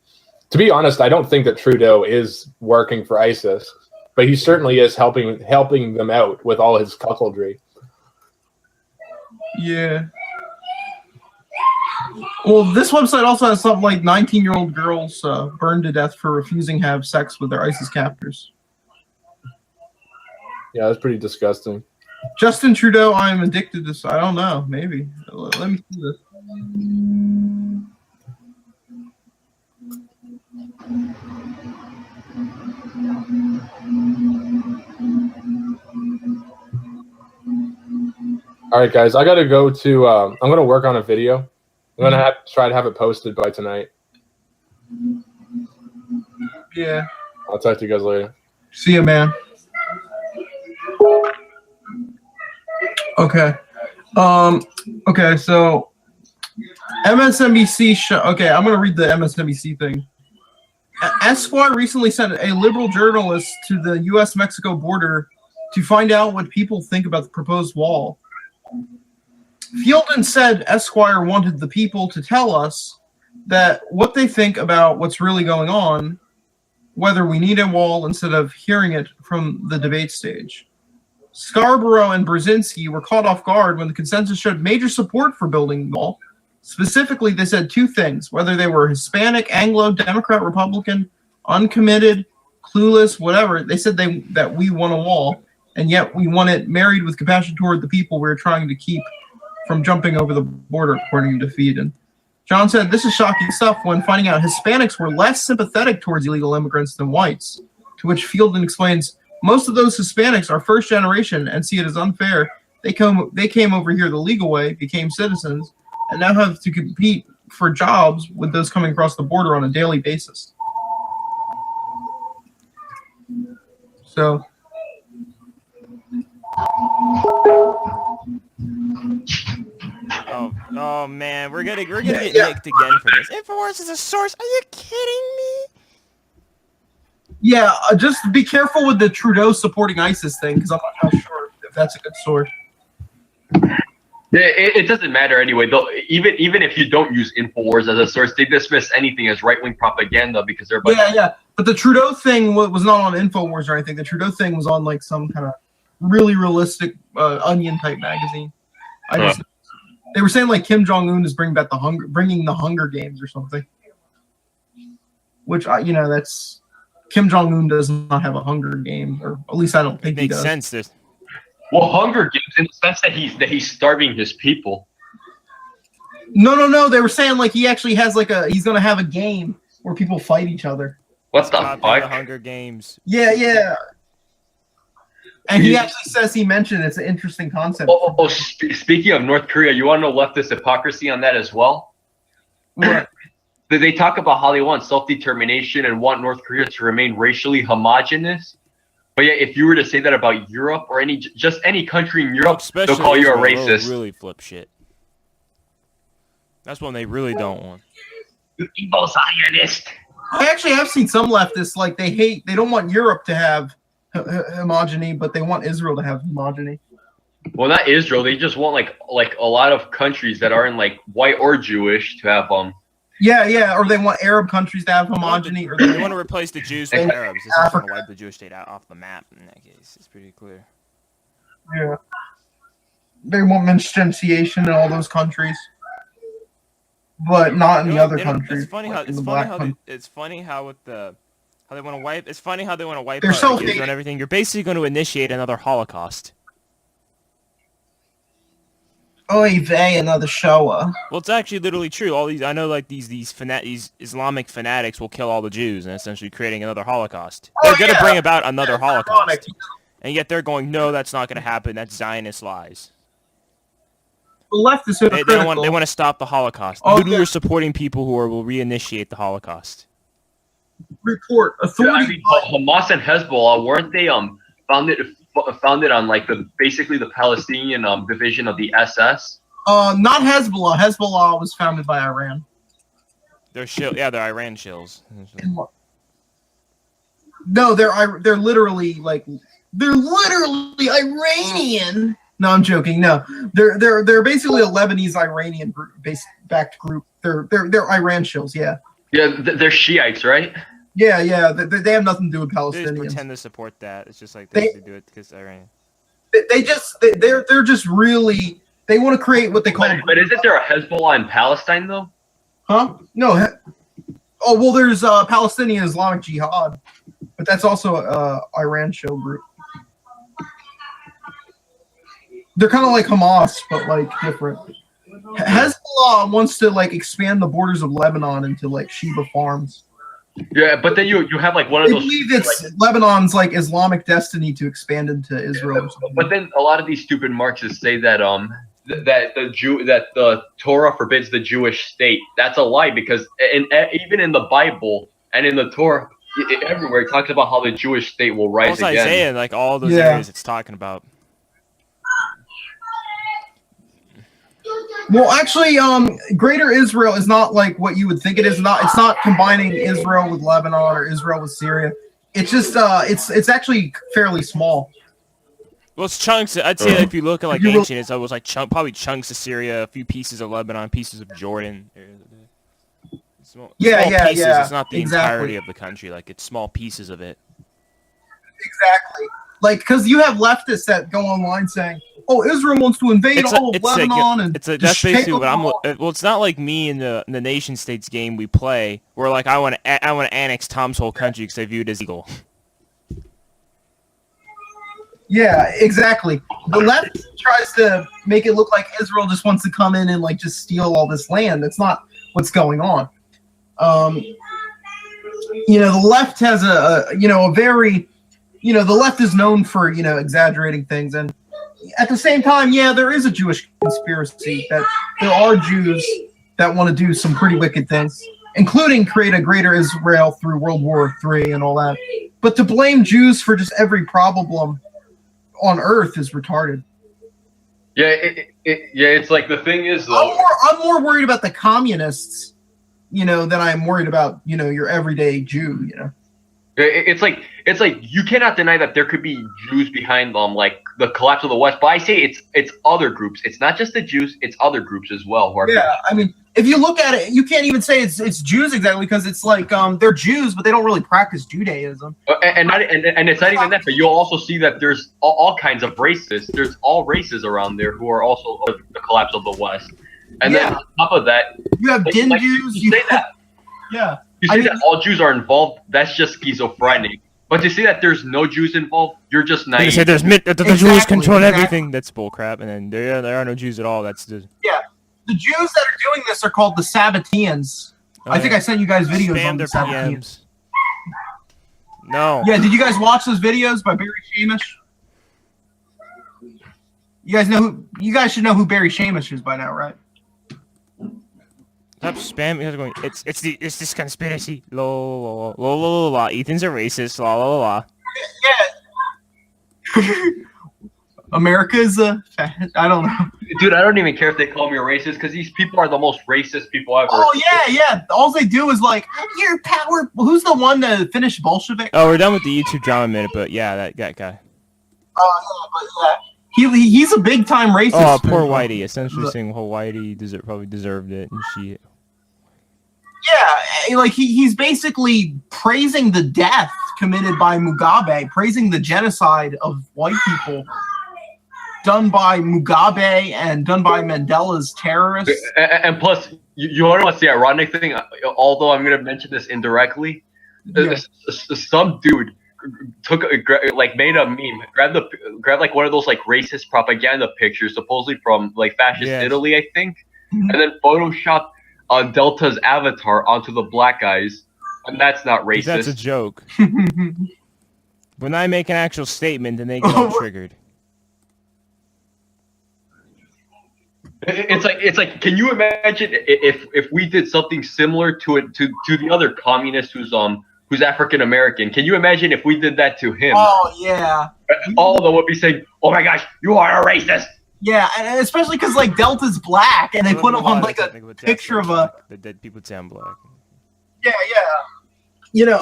To be honest, I don't think that Trudeau is working for ISIS, but he certainly is helping them out with all his cuckoldry. yeah. Well, this website also has something like 19-year-old girls burned to death for refusing to have sex with their ISIS captors. Yeah, that's pretty disgusting. Justin Trudeau, I am addicted to. I don't know. Maybe. Let me see this. All right, guys, I got to go to. I'm going to work on a video. I'm going to have to try to have it posted by tonight. Yeah. I'll talk to you guys later. See you, man. Okay. Okay, so MSNBC show. Okay, I'm going to read the MSNBC thing. Esquire recently sent a liberal journalist to the U.S.-Mexico border to find out what people think about the proposed wall. Fielden said Esquire wanted the people to tell us that what they think about what's really going on, whether we need a wall, instead of hearing it from the debate stage. Scarborough and Brzezinski were caught off guard when the consensus showed major support for building the wall. Specifically, they said 2 things: whether they were Hispanic, Anglo, Democrat, Republican, uncommitted, clueless, whatever. They said that we want a wall, and yet we want it married with compassion toward the people we're trying to keep from jumping over the border, according to Fieden. John said, "This is shocking stuff when finding out Hispanics were less sympathetic towards illegal immigrants than whites." To which Fielden explains, "Most of those Hispanics are first generation and see it as unfair. They came over here the legal way, became citizens, and now have to compete for jobs with those coming across the border on a daily basis." So. Oh man, we're gonna get nicked again for this. Infowars is a source. Are you kidding me? Yeah, just be careful with the Trudeau supporting ISIS thing, because I'm not sure if that's a good source. Yeah, it doesn't matter anyway. Though, even if you don't use Infowars as a source, they dismiss anything as right-wing propaganda because they're. Yeah. But the Trudeau thing was not on Infowars or anything. The Trudeau thing was on like some kind of really realistic Onion type magazine. They were saying like Kim Jong-un is bringing the Hunger Games or something. Which that's Kim Jong-un does not have a Hunger Game, or at least I don't think he does. Makes sense. Well, Hunger Games in the sense that he's starving his people. No. They were saying like he actually has he's gonna have a game where people fight each other. What the fuck? The Hunger Games. Yeah. And he actually says he mentioned it's an interesting concept. Speaking of North Korea, you want to know leftist hypocrisy on that as well? What? They talk about how they want self-determination and want North Korea to remain racially homogenous. But yeah, if you were to say that about Europe or just any country in Europe, they'll call you a racist. Really flip shit. That's one they really don't want. You evil Zionist. I actually have seen some leftists they don't want Europe to have homogeny, but they want Israel to have homogeny. Well, not Israel. They just want like a lot of countries that aren't like white or Jewish to have Yeah, or they want Arab countries to have homogeny, or they want to replace the Jews with Arabs. This is going to wipe the Jewish state off the map in that case. It's pretty clear. Yeah, they want miscegenation in all those countries, but not in the other countries. It's funny how they want to wipe. It's funny how they want to wipe They're out so Israel and everything. You're basically going to initiate another Holocaust. Oy vey, another Shoah. Well, it's actually literally true. All these, I know, like these Islamic fanatics will kill all the Jews and essentially creating another Holocaust. They're going to bring about another Holocaust, and yet they're going, no, that's not going to happen. That's Zionist lies. The left is hypocritical. They want to stop the Holocaust. Literally, you're supporting people who will reinitiate the Holocaust. Report authority. Hamas and Hezbollah, weren't they founded on like basically the Palestinian division of the SS? Not Hezbollah. Hezbollah was founded by Iran. They're Iran shills. No, they're literally Iranian. No, I'm joking. No, they're basically a Lebanese Iranian backed group. They're Iran shills. Yeah. Yeah, they're Shiites, right? Yeah. They have nothing to do with Palestinians. They just pretend to support that. It's just like they do it because Iran. They're just really, they want to create what they call. But isn't there a Hezbollah in Palestine though? Huh? No. Oh well, there's Palestinian Islamic Jihad, but that's also a Iran show group. They're kind of like Hamas, but like different. Hezbollah wants to like expand the borders of Lebanon into like Sheba farms. Yeah, but then you have like one of those. I believe it's Lebanon's like Islamic destiny to expand into Israel. But then a lot of these stupid Marxists say that that the Torah forbids the Jewish state. That's a lie because even in the Bible and in the Torah, everywhere it talks about how the Jewish state will rise again. Isaiah, like all those areas it's talking about. Well, actually, Greater Israel is not like what you would think it is. It's not combining Israel with Lebanon or Israel with Syria. It's just it's actually fairly small. Well, it's chunks. I'd say that if you look at like ancient, it was like probably chunks of Syria, a few pieces of Lebanon, pieces of Jordan. Small pieces. It's not the entirety of the country. Like it's small pieces of it. Exactly. Like, because you have leftists that go online saying, "Oh, Israel wants to invade all of Lebanon," that's basically what I'm. Well, it's not like me in the nation states game we play, where like I want to annex Tom's whole country because I view it as equal. Yeah, exactly. The left tries to make it look like Israel just wants to come in and like just steal all this land. That's not what's going on. The left has a very, the left is known for, exaggerating things. And at the same time, yeah, there is a Jewish conspiracy that there are Jews that want to do some pretty wicked things, including create a greater Israel through World War III and all that. But to blame Jews for just every problem on Earth is retarded. Yeah, it's like the thing is, though, I'm more worried about the communists, than I'm worried about, your everyday Jew, It's like you cannot deny that there could be Jews behind like the collapse of the West. But I say it's other groups. It's not just the Jews. It's other groups as well. Who are I mean, if you look at it, you can't even say it's Jews exactly, because it's like they're Jews, but they don't really practice Judaism. And it's not even that. But you'll also see that there's all kinds of races. There's all races around there who are also the collapse of the West. And then on top of that, you have Din Jews. You say that. Yeah. You say that all Jews are involved, that's just schizophrenic. But to say that there's no Jews involved, you're just naive. You say the Jews control everything. That's bullcrap. And then there are no Jews at all. That's the... Yeah. The Jews that are doing this are called the Sabbateans. I think I sent you guys videos on the Sabbateans. No. Yeah, did you guys watch those videos by Barry Shamish? You guys should know who Barry Shamish is by now, right? Stop spamming. Going. It's this conspiracy. La. Ethan's a racist. La. Yeah. America's I don't know. Dude, I don't even care if they call me a racist, because these people are the most racist people ever. Oh yeah. All they do is like, your power. Who's the one that finished Bolshevik? Oh, we're done with the YouTube drama minute, but yeah, that guy. Oh yeah, but yeah. He's a big time racist. Oh, poor Whitey. Essentially saying whole Whitey probably deserved it and shit. Yeah, like he's basically praising the death committed by Mugabe, praising the genocide of white people done by Mugabe and done by Mandela's terrorists. And plus, you want to know what's the ironic thing? Although I'm going to mention this indirectly, some dude made a meme, grabbed like one of those like racist propaganda pictures, supposedly from like fascist Italy, I think, and then photoshopped Delta's avatar onto the black guys, and that's not racist. That's a joke. When I make an actual statement, then they get all triggered. It's like, can you imagine if we did something similar to the other communist who's African American? Can you imagine if we did that to him? Oh yeah. All of them would be saying, "Oh my gosh, you are a racist." Yeah, and especially because like Delta's black, and they put him on like a picture of a. The dead people say I'm black. Yeah.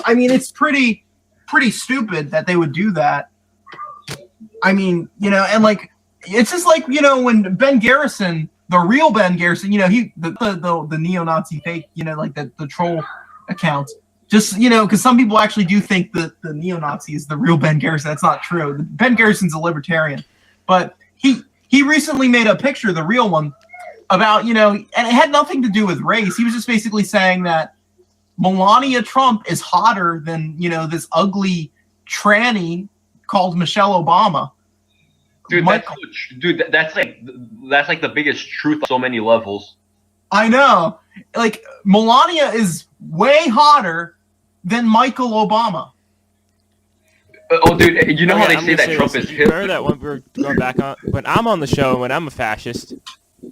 I mean, it's pretty stupid that they would do that. I mean, and like. It's just like, when Ben Garrison, the real Ben Garrison, the neo-Nazi fake, like the troll account. Just, because some people actually do think that the neo-Nazi is the real Ben Garrison. That's not true. Ben Garrison's a libertarian. But he recently made a picture, the real one, about, and it had nothing to do with race. He was just basically saying that Melania Trump is hotter than, this ugly tranny called Michelle Obama. Dude, that's like the biggest truth on so many levels. I know. Like, Melania is way hotter than Michael Obama. Oh, dude, you know how they say that Trump is hip? Remember that one we were going back on? When I'm on the show, when I'm a fascist.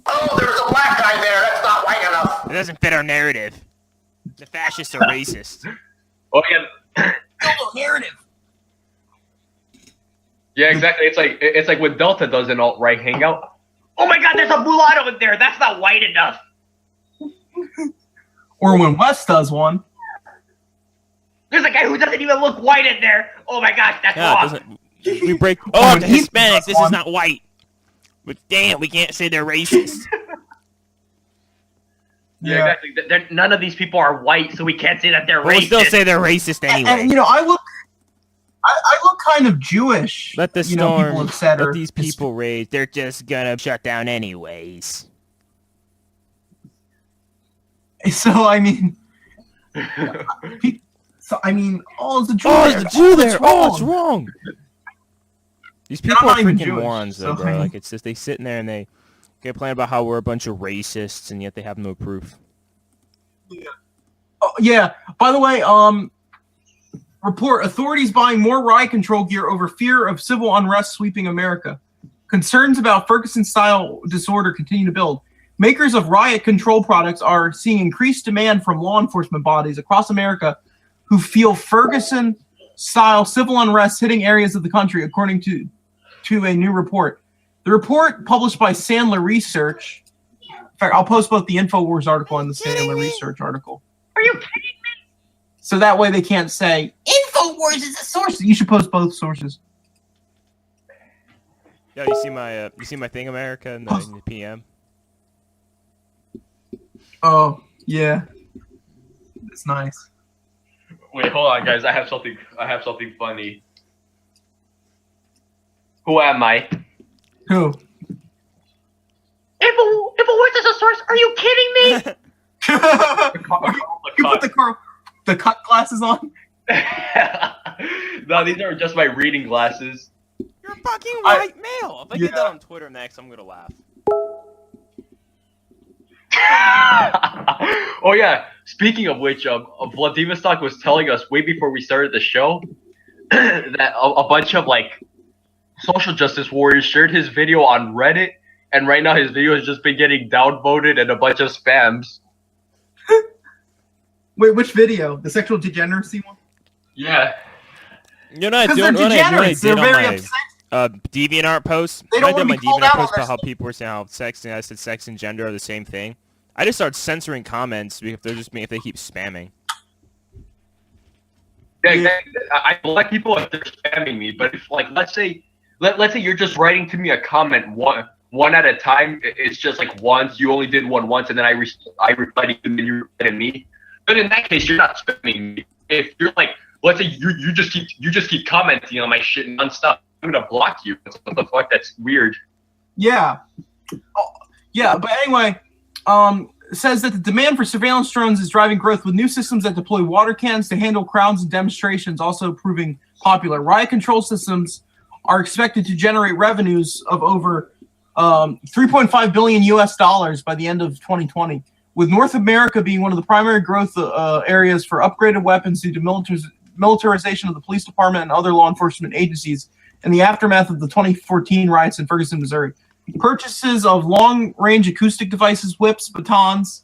Oh, there's a black guy there. That's not white enough. It doesn't fit our narrative. The fascists are racist. Oh, yeah. Narrative. Yeah, exactly. It's like when Delta does an alt-right hangout. Oh my God, there's a mulatto in there. That's not white enough. Or when West does one. There's a guy who doesn't even look white in there. Oh my gosh, that's wrong. We break. Oh, the Hispanic. This is not white. But damn, we can't say they're racist. Yeah, exactly. None of these people are white, so we can't say that they're racist. We'll still say they're racist anyway. And I look kind of Jewish. Let the storm. People have said, let these people rage. They're just gonna shut down anyways. So I mean, oh, it's a Jew. Oh, it's a Jew there. Oh, it's wrong. These people are freaking morons, though, bro. Like, it's just they sit in there and they complain about how we're a bunch of racists, and yet they have no proof. Oh, yeah. By the way, report authorities buying more riot control gear over fear of civil unrest sweeping America. Concerns about Ferguson-style disorder continue to build. Makers of riot control products are seeing increased demand from law enforcement bodies across America who feel Ferguson-style civil unrest hitting areas of the country, according to a new report. The report, published by Sandler Research, in fact, I'll post both the InfoWars article and the Sandler Research article. Are you kidding me? So that way they can't say, InfoWars is a source. You should post both sources. Yeah, you see my thing, America, in the PM. Oh, yeah. It's nice. Wait, hold on, guys. I have something funny. Who am I? Who? InfoWars is a source. Are you kidding me? You put the cut glasses on? No, these are just my reading glasses. You're a fucking white male. If I get that on Twitter next, I'm gonna laugh. Oh yeah. Speaking of which, Vladivostok was telling us way before we started the show that a bunch of like social justice warriors shared his video on Reddit, and right now his video has just been getting downvoted and a bunch of spams. Wait, which video? The sexual degeneracy one? Yeah. You know, Because they're degenerates. They're very upset. DeviantArt post. They don't I did want my to be called DeviantArt out post on about their how people were saying how sex and I said sex and gender are the same thing. I just started censoring comments if they keep spamming. Yeah, exactly. I like people if they're spamming me, but if like let's say you're just writing to me a comment one at a time, it's just like once you only did one once, and then I replied to you and then you replied to me. But in that case, you're not spamming me. If you're like, let's say you just keep commenting on my shit nonstop, I'm gonna block you. What the fuck? That's weird. Yeah. Oh, yeah, but anyway, it says that the demand for surveillance drones is driving growth, with new systems that deploy water cannons to handle crowds and demonstrations also proving popular. Riot control systems are expected to generate revenues of over 3.5 billion US dollars by the end of 2020, with North America being one of the primary growth areas for upgraded weapons due to militarization of the police department and other law enforcement agencies in the aftermath of the 2014 riots in Ferguson, Missouri. Purchases of long-range acoustic devices, whips, batons,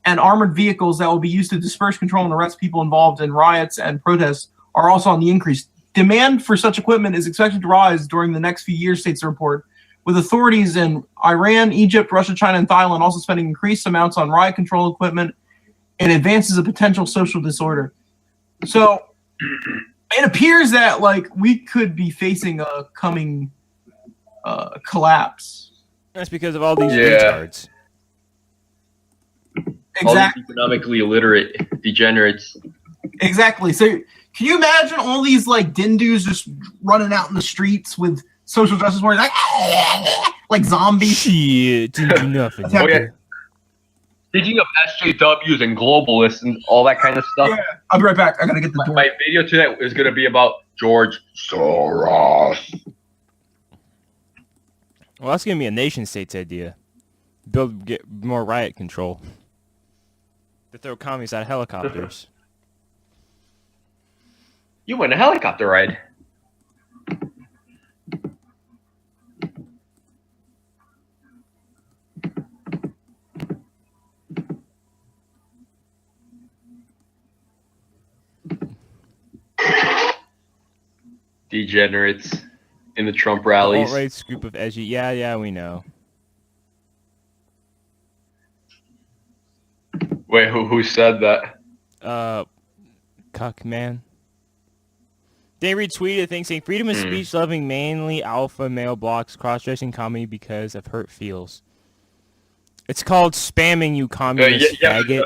and armored vehicles that will be used to disperse, control, and arrest people involved in riots and protests are also on the increase. Demand for such equipment is expected to rise during the next few years, states the report, with authorities in Iran, Egypt, Russia, China, and Thailand also spending increased amounts on riot control equipment and advances of potential social disorder. So it appears that like we could be facing a coming collapse. That's because of all these retards. Exactly. All these economically illiterate degenerates. Exactly. So can you imagine all these like dindus just running out in the streets with social justice warriors like zombies? Shit, didn't do nothing. Oh, yeah. Speaking of SJWs and globalists and all that kind of stuff. Yeah, I'll be right back. I gotta get the door. My video today is gonna be about George Soros. Well, that's gonna be a nation state's idea. Get more riot control. To throw commies out of helicopters. You went a helicopter ride. Degenerates in the Trump rallies. Alt-right group of edgy. Yeah, we know. Wait, who said that? Cuck man. They retweeted a thing saying freedom of speech loving mainly alpha male blocks cross-dressing comedy because of hurt feels. It's called spamming, you communist faggot.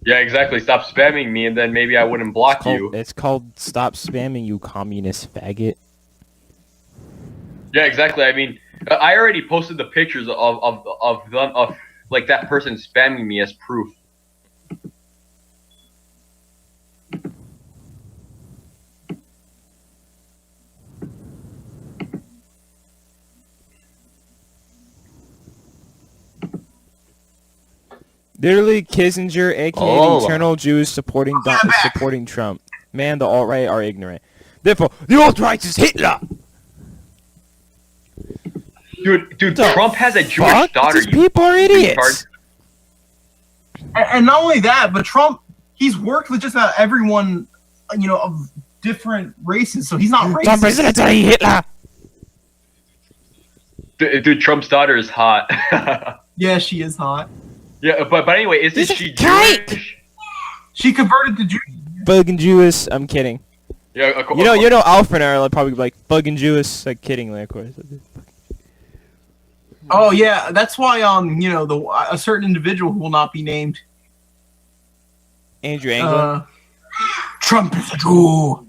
Yeah, exactly. Stop spamming me, and then maybe I wouldn't block you. It's called stop spamming, you communist faggot. Yeah, exactly. I mean, I already posted the pictures of like that person spamming me as proof. Literally, Kissinger, aka Oh. the eternal Jew, is supporting Trump. Man, the alt-right are ignorant. Therefore, the alt-right is Hitler! Dude, The Trump has a Jewish Fuck? daughter. These people are idiots! And not only that, but Trump, he's worked with just about everyone, you know, of different races, so he's not racist. Trump is literally Hitler! Dude, Trump's daughter is hot. Yeah, she is hot. Yeah, but anyway, isn't This is she cake! Jewish? She converted to Judaism. Fucking Jewish. I'm kidding. Yeah, You know, Alfred and I are probably like, fucking Jewish, like, kiddingly, of course. Oh yeah, that's why you know, a certain individual who will not be named. Andrew Anglin? Trump is a Jew.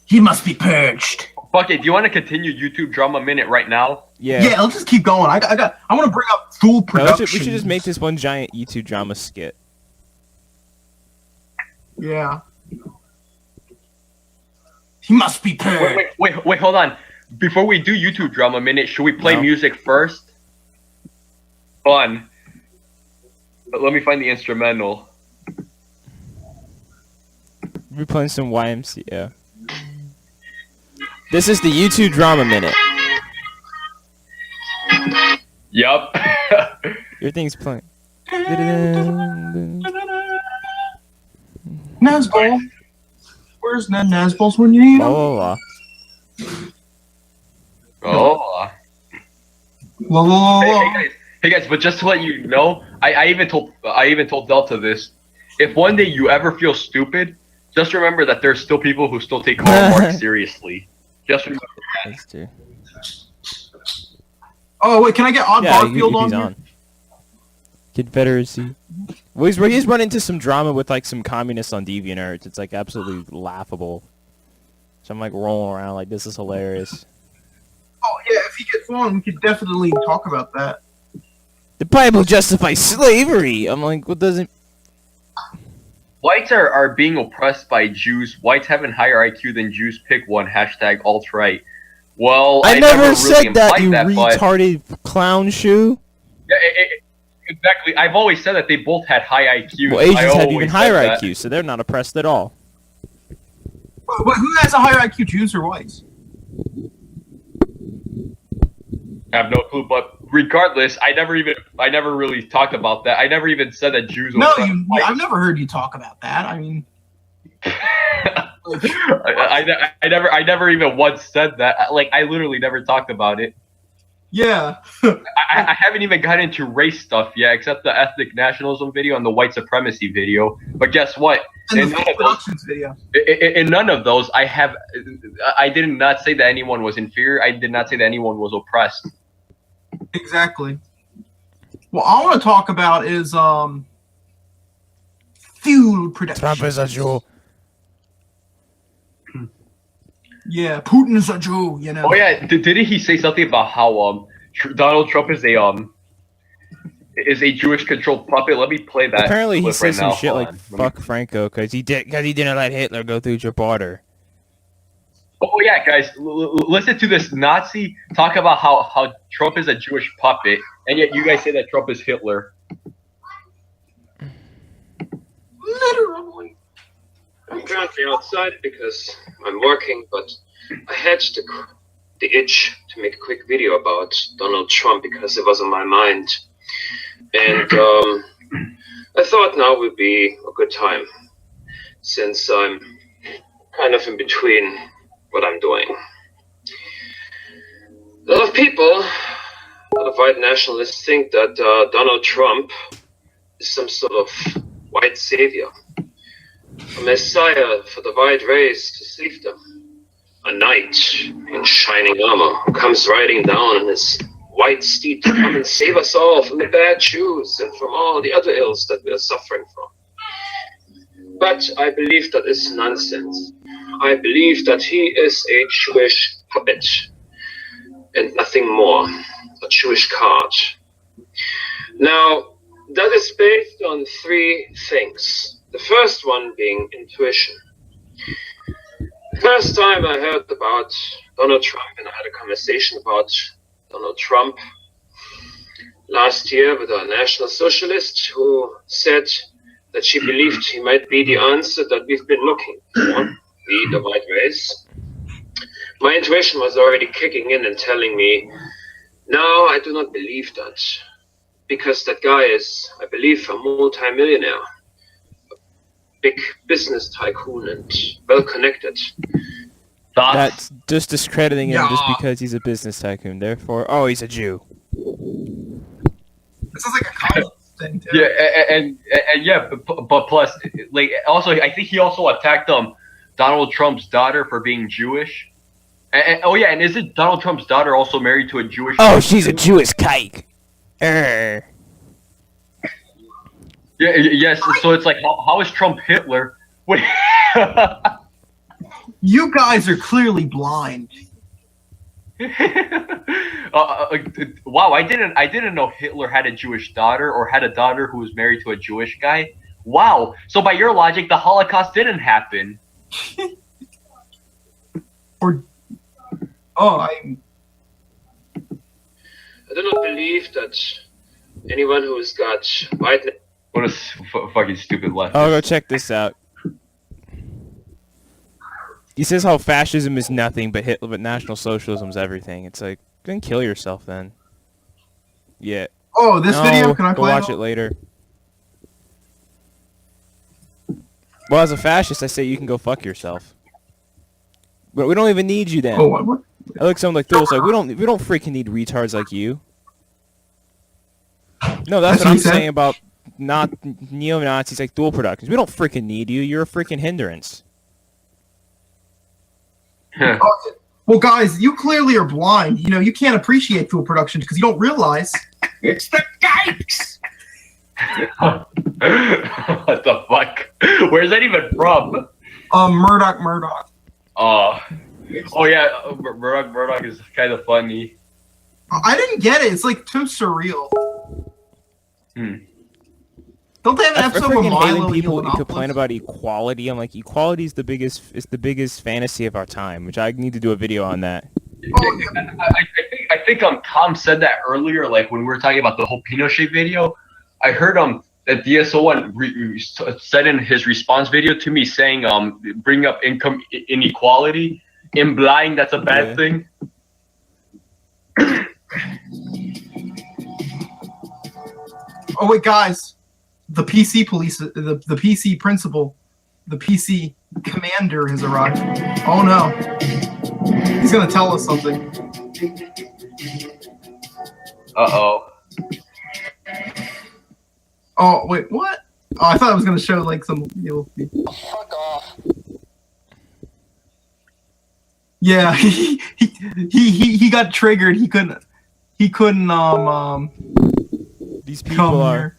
He must be purged. Fuck it, do you want to continue YouTube Drama Minute right now? Yeah. Yeah, let's just keep going. I want to bring up full No, production. we should just make this one giant YouTube drama skit. Yeah. He must be purged. Wait, hold on. Before we do YouTube Drama Minute, should we play No. music first? Fun. But let me find the instrumental. We're playing some YMCA. This is the YouTube Drama Minute. Yup. Your thing's playing. Nazbol. Where's Ned Nazbols when you need him? Oh, Oh. La, la, la, la. Hey guys, but just to let you know, I even told Delta this. If one day you ever feel stupid, just remember that there's still people who still take Karl Marx seriously. Just remember that. that's true. Oh wait, can I get Odd Yeah, Barfield he's on? on. Confederacy. Well, he's run into some drama with like some communists on DeviantArt. It's like absolutely laughable. So I'm like rolling around like this is hilarious. Oh yeah, if he gets on, we could definitely talk about that. The Bible justifies slavery. I'm like, what doesn't? Whites are being oppressed by Jews. Whites having higher IQ than Jews. Pick one. Hashtag alt-right. Well, I never really said that, you implied but- retarded clown shoe. Yeah, exactly. I've always said that they both had high IQ. Well, Asians have even higher IQ, so they're not oppressed at all. But who has a higher IQ, Jews or whites? I have no clue, but regardless, I never really talked about that. I never even said that Jews. No, oppressed whites. I've never heard you talk about that. I mean, like, I never even once said that. Like, I literally never talked about it. yeah. I haven't even got into race stuff yet, except the ethnic nationalism video and the white supremacy video. But guess what? And In the none of those, productions video. in none of those, I did not say that anyone was inferior. I did not say that anyone was oppressed. Exactly. What I want to talk about is fuel production. Trump is a Jew. Yeah, Putin is a Jew. You know. Oh yeah, didn't he say something about how Donald Trump is a Jewish controlled puppet? Let me play that. Apparently, he clip says right some now. shit Hold like on. "fuck Franco" because he didn't let Hitler go through Gibraltar. Oh yeah, guys, listen to this Nazi talk about how Trump is a Jewish puppet, and yet you guys say that Trump is Hitler. Literally. I'm currently outside because I'm working, but I had the itch to make a quick video about Donald Trump because it was on my mind. And I thought now would be a good time since I'm kind of in between what I'm doing. A lot of people, a lot of white nationalists think that Donald Trump is some sort of white savior, a messiah for the white race to save them, a knight in shining armor who comes riding down on his white steed to come and save us all from the bad Jews and from all the other ills that we are suffering from. But I believe that is nonsense. I believe that he is a Jewish puppet and nothing more, a Jewish card. Now, that is based on three things. The first one being intuition. The first time I heard about Donald Trump and I had a conversation about Donald Trump, last year with a National Socialist who said that she believed he might be the answer that we've been looking for, the white race. My intuition was already kicking in and telling me, no, I do not believe that. Because that guy is, I believe, a multi-millionaire. A big business tycoon and well-connected. That's just discrediting him just because he's a business tycoon. Therefore, oh, he's a Jew. This is like a college thing, too. Yeah, and yeah, but plus, like, also, I think he also attacked Donald Trump's daughter for being Jewish. And oh yeah, and isn't Donald Trump's daughter also married to a Jewish? Oh, she's a Jewish kike. Yeah, yes. So it's like, how is Trump Hitler? Wait. You guys are clearly blind. Wow, I didn't know Hitler had a Jewish daughter or had a daughter who was married to a Jewish guy. Wow. So by your logic, the Holocaust didn't happen. I do not believe that anyone who has got white. What a fucking stupid left. Oh, go check this out. He says how fascism is nothing, but National Socialism is everything. It's like, go and kill yourself then. Yeah. Oh, this video? Can I go play watch it later. Well, as a fascist, I say you can go fuck yourself. But we don't even need you then. Oh, what? I look something like those. Like we don't freaking need retards like you. No, that's what I'm saying about not neo-Nazis like dual productions. We don't freaking need you. You're a freaking hindrance. Well, guys, you clearly are blind. You know, you can't appreciate dual productions because you don't realize It's the Kikes! What the fuck? Where's that even from? Murdoch. Oh yeah, Murdoch is kind of funny. I didn't get it. It's like too surreal. Don't they have an episode where Milo people complain about equality? I'm like, equality is the biggest fantasy of our time, which I need to do a video on that. I think Tom said that earlier, like when we were talking about the whole Pinochet video. I heard that DSO1 said in his response video to me saying bring up income inequality, implying that's a bad thing. Oh wait, guys, the PC police, the PC principal, the PC commander has arrived. Oh no, he's gonna tell us something. Uh-oh. Oh wait, what? Oh, I thought I was gonna show like some. Fuck off. Yeah, he got triggered. He couldn't. These people are.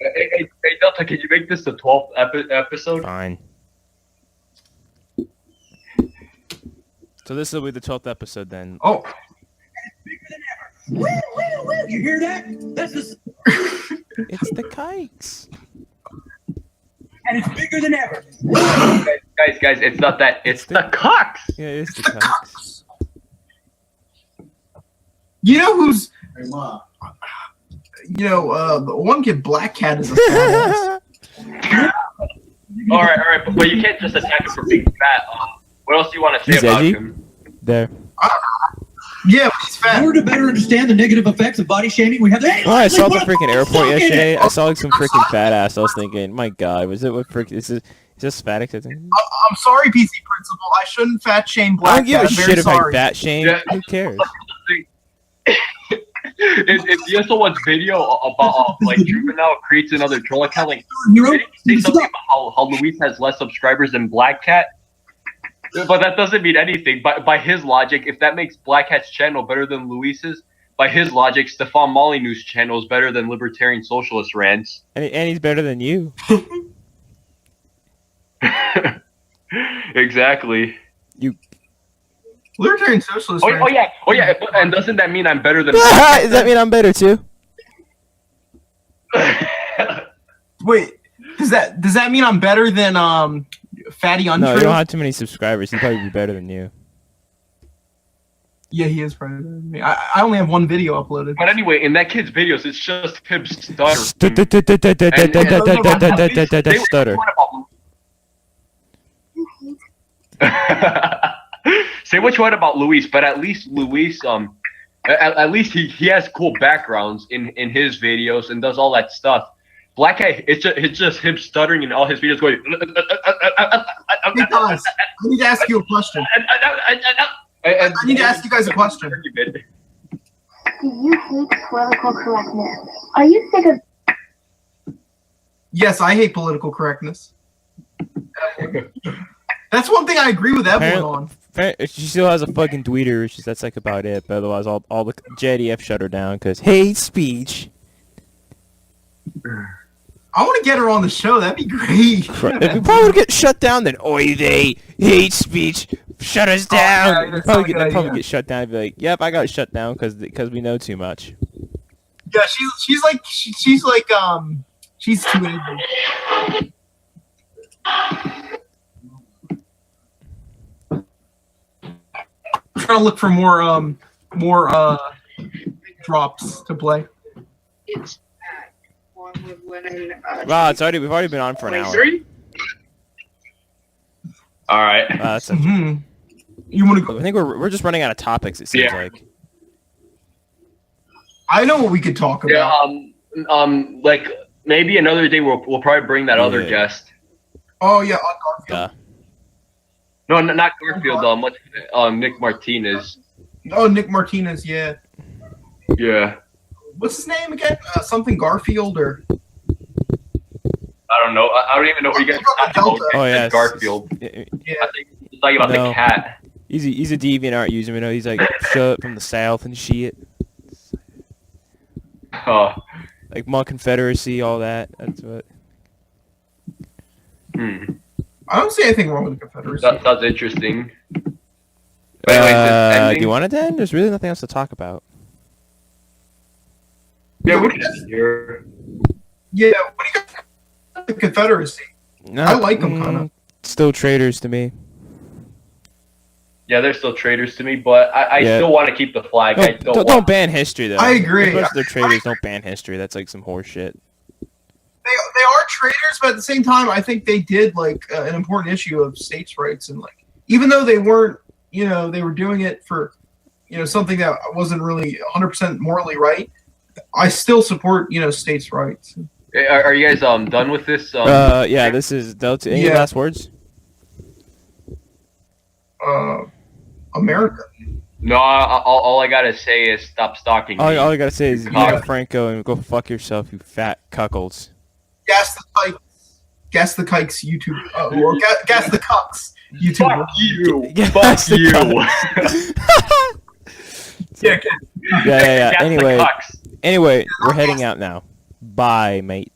Hey, Delta, can you make this the 12th episode? Fine. So this will be the 12th episode then. Oh. Woo! You hear that? This is. It's the kikes. And it's bigger than ever. Guys, it's not that. It's the cocks. Yeah, it's the kikes. You know who's? You know, the one kid, Black Cat, is a fat ass. All right, but you can't just attack him for being fat. What else do you want to say He's about edgy. him? There. Yeah, but he's fat. In order to better understand the negative effects of body shaming, we have to. Well, I saw at the freaking airport yesterday. I saw like some freaking fat ass. I was thinking, my God, was it what freaking? Is this fat accepting? I'm sorry, PC principal. I shouldn't fat shame Black I don't give Cat. a I'm shit if I sorry. fat shame. Yeah. Who cares? If the other one's video about like Juvenile creates another troll account, like Hero? did he say something about how Luis has less subscribers than Black Cat? But that doesn't mean anything. By his logic, if that makes Black Cat's channel better than Luis's, by his logic, Stefan Molyneux's channel is better than Libertarian Socialist Rants. And he's better than you. Exactly. Libertarian Socialist. Oh yeah. And doesn't that mean I'm better than? Does that mean I'm better too? Wait, does that mean I'm better than Fatty Untrue? No, you don't have too many subscribers. He'd probably be better than you. Yeah, he is farther than me. I only have one video uploaded. But anyway, in that kid's videos, it's just him stuttering. Stutter. Say what you want about Luis, but at least Luis, at least he has cool backgrounds in his videos and does all that stuff. Black Guy, it's just him stuttering in all his videos going. Hey guys, I need to ask you a question. I need to ask you guys a question. Do you hate political correctness? Are you sick of... Yes, I hate political correctness. That's one thing I agree with everyone on. She still has a fucking tweeter, that's like about it. But otherwise, all the JDF shut her down because hate speech. I want to get her on the show. That'd be great. If we probably would get shut down, then oy they hate speech. Shut us down. Yeah, Probably get shut down. And be like, yep, I got shut down because we know too much. Yeah, she's too angry. I'm trying to look for more drops to play. It's one with winning. Wow, we've already been on for an hour. 23? All right. That's You want to go? I think we're just running out of topics. It seems like. I know what we could talk about. Yeah. Like maybe another day we'll probably bring that other guest. Oh yeah, on Garfield. No, not Garfield. Nick Martinez. Oh, Nick Martinez. Yeah. Yeah. What's his name again? Something Garfield or? I don't know. I don't even know what you guys are talking about. Oh yeah, Garfield. Yeah. I think he's talking about the cat. He's a DeviantArt user. You know, he's like shut from the south and shit. Oh. Like Monk Confederacy, all that. That's what. I don't see anything wrong with the Confederacy. That sounds interesting. But anyways, do you want it then? There's really nothing else to talk about. Yeah, we can end here. Yeah, what do you guys think of the Confederacy? No, I like them kind of. Still traitors to me. Yeah, they're still traitors to me, but I still want to keep the flag. Don't ban history, though. I agree. If they're traitors, don't ban history. That's like some horse shit. They are traitors, but at the same time, I think they did like an important issue of states' rights, and like even though they weren't, they were doing it for, something that wasn't really 100% morally right. I still support, states' rights. Are you guys done with this? Yeah, this is Delta. Any last words? America. No, all I gotta say is stop stalking. All I gotta say is Franco and go fuck yourself, you fat cuckolds. Gas the Kikes YouTube. Or Gas the Cucks YouTube. Fuck you. Fuck you. Yeah. Anyway, we're heading out now. Bye, mate.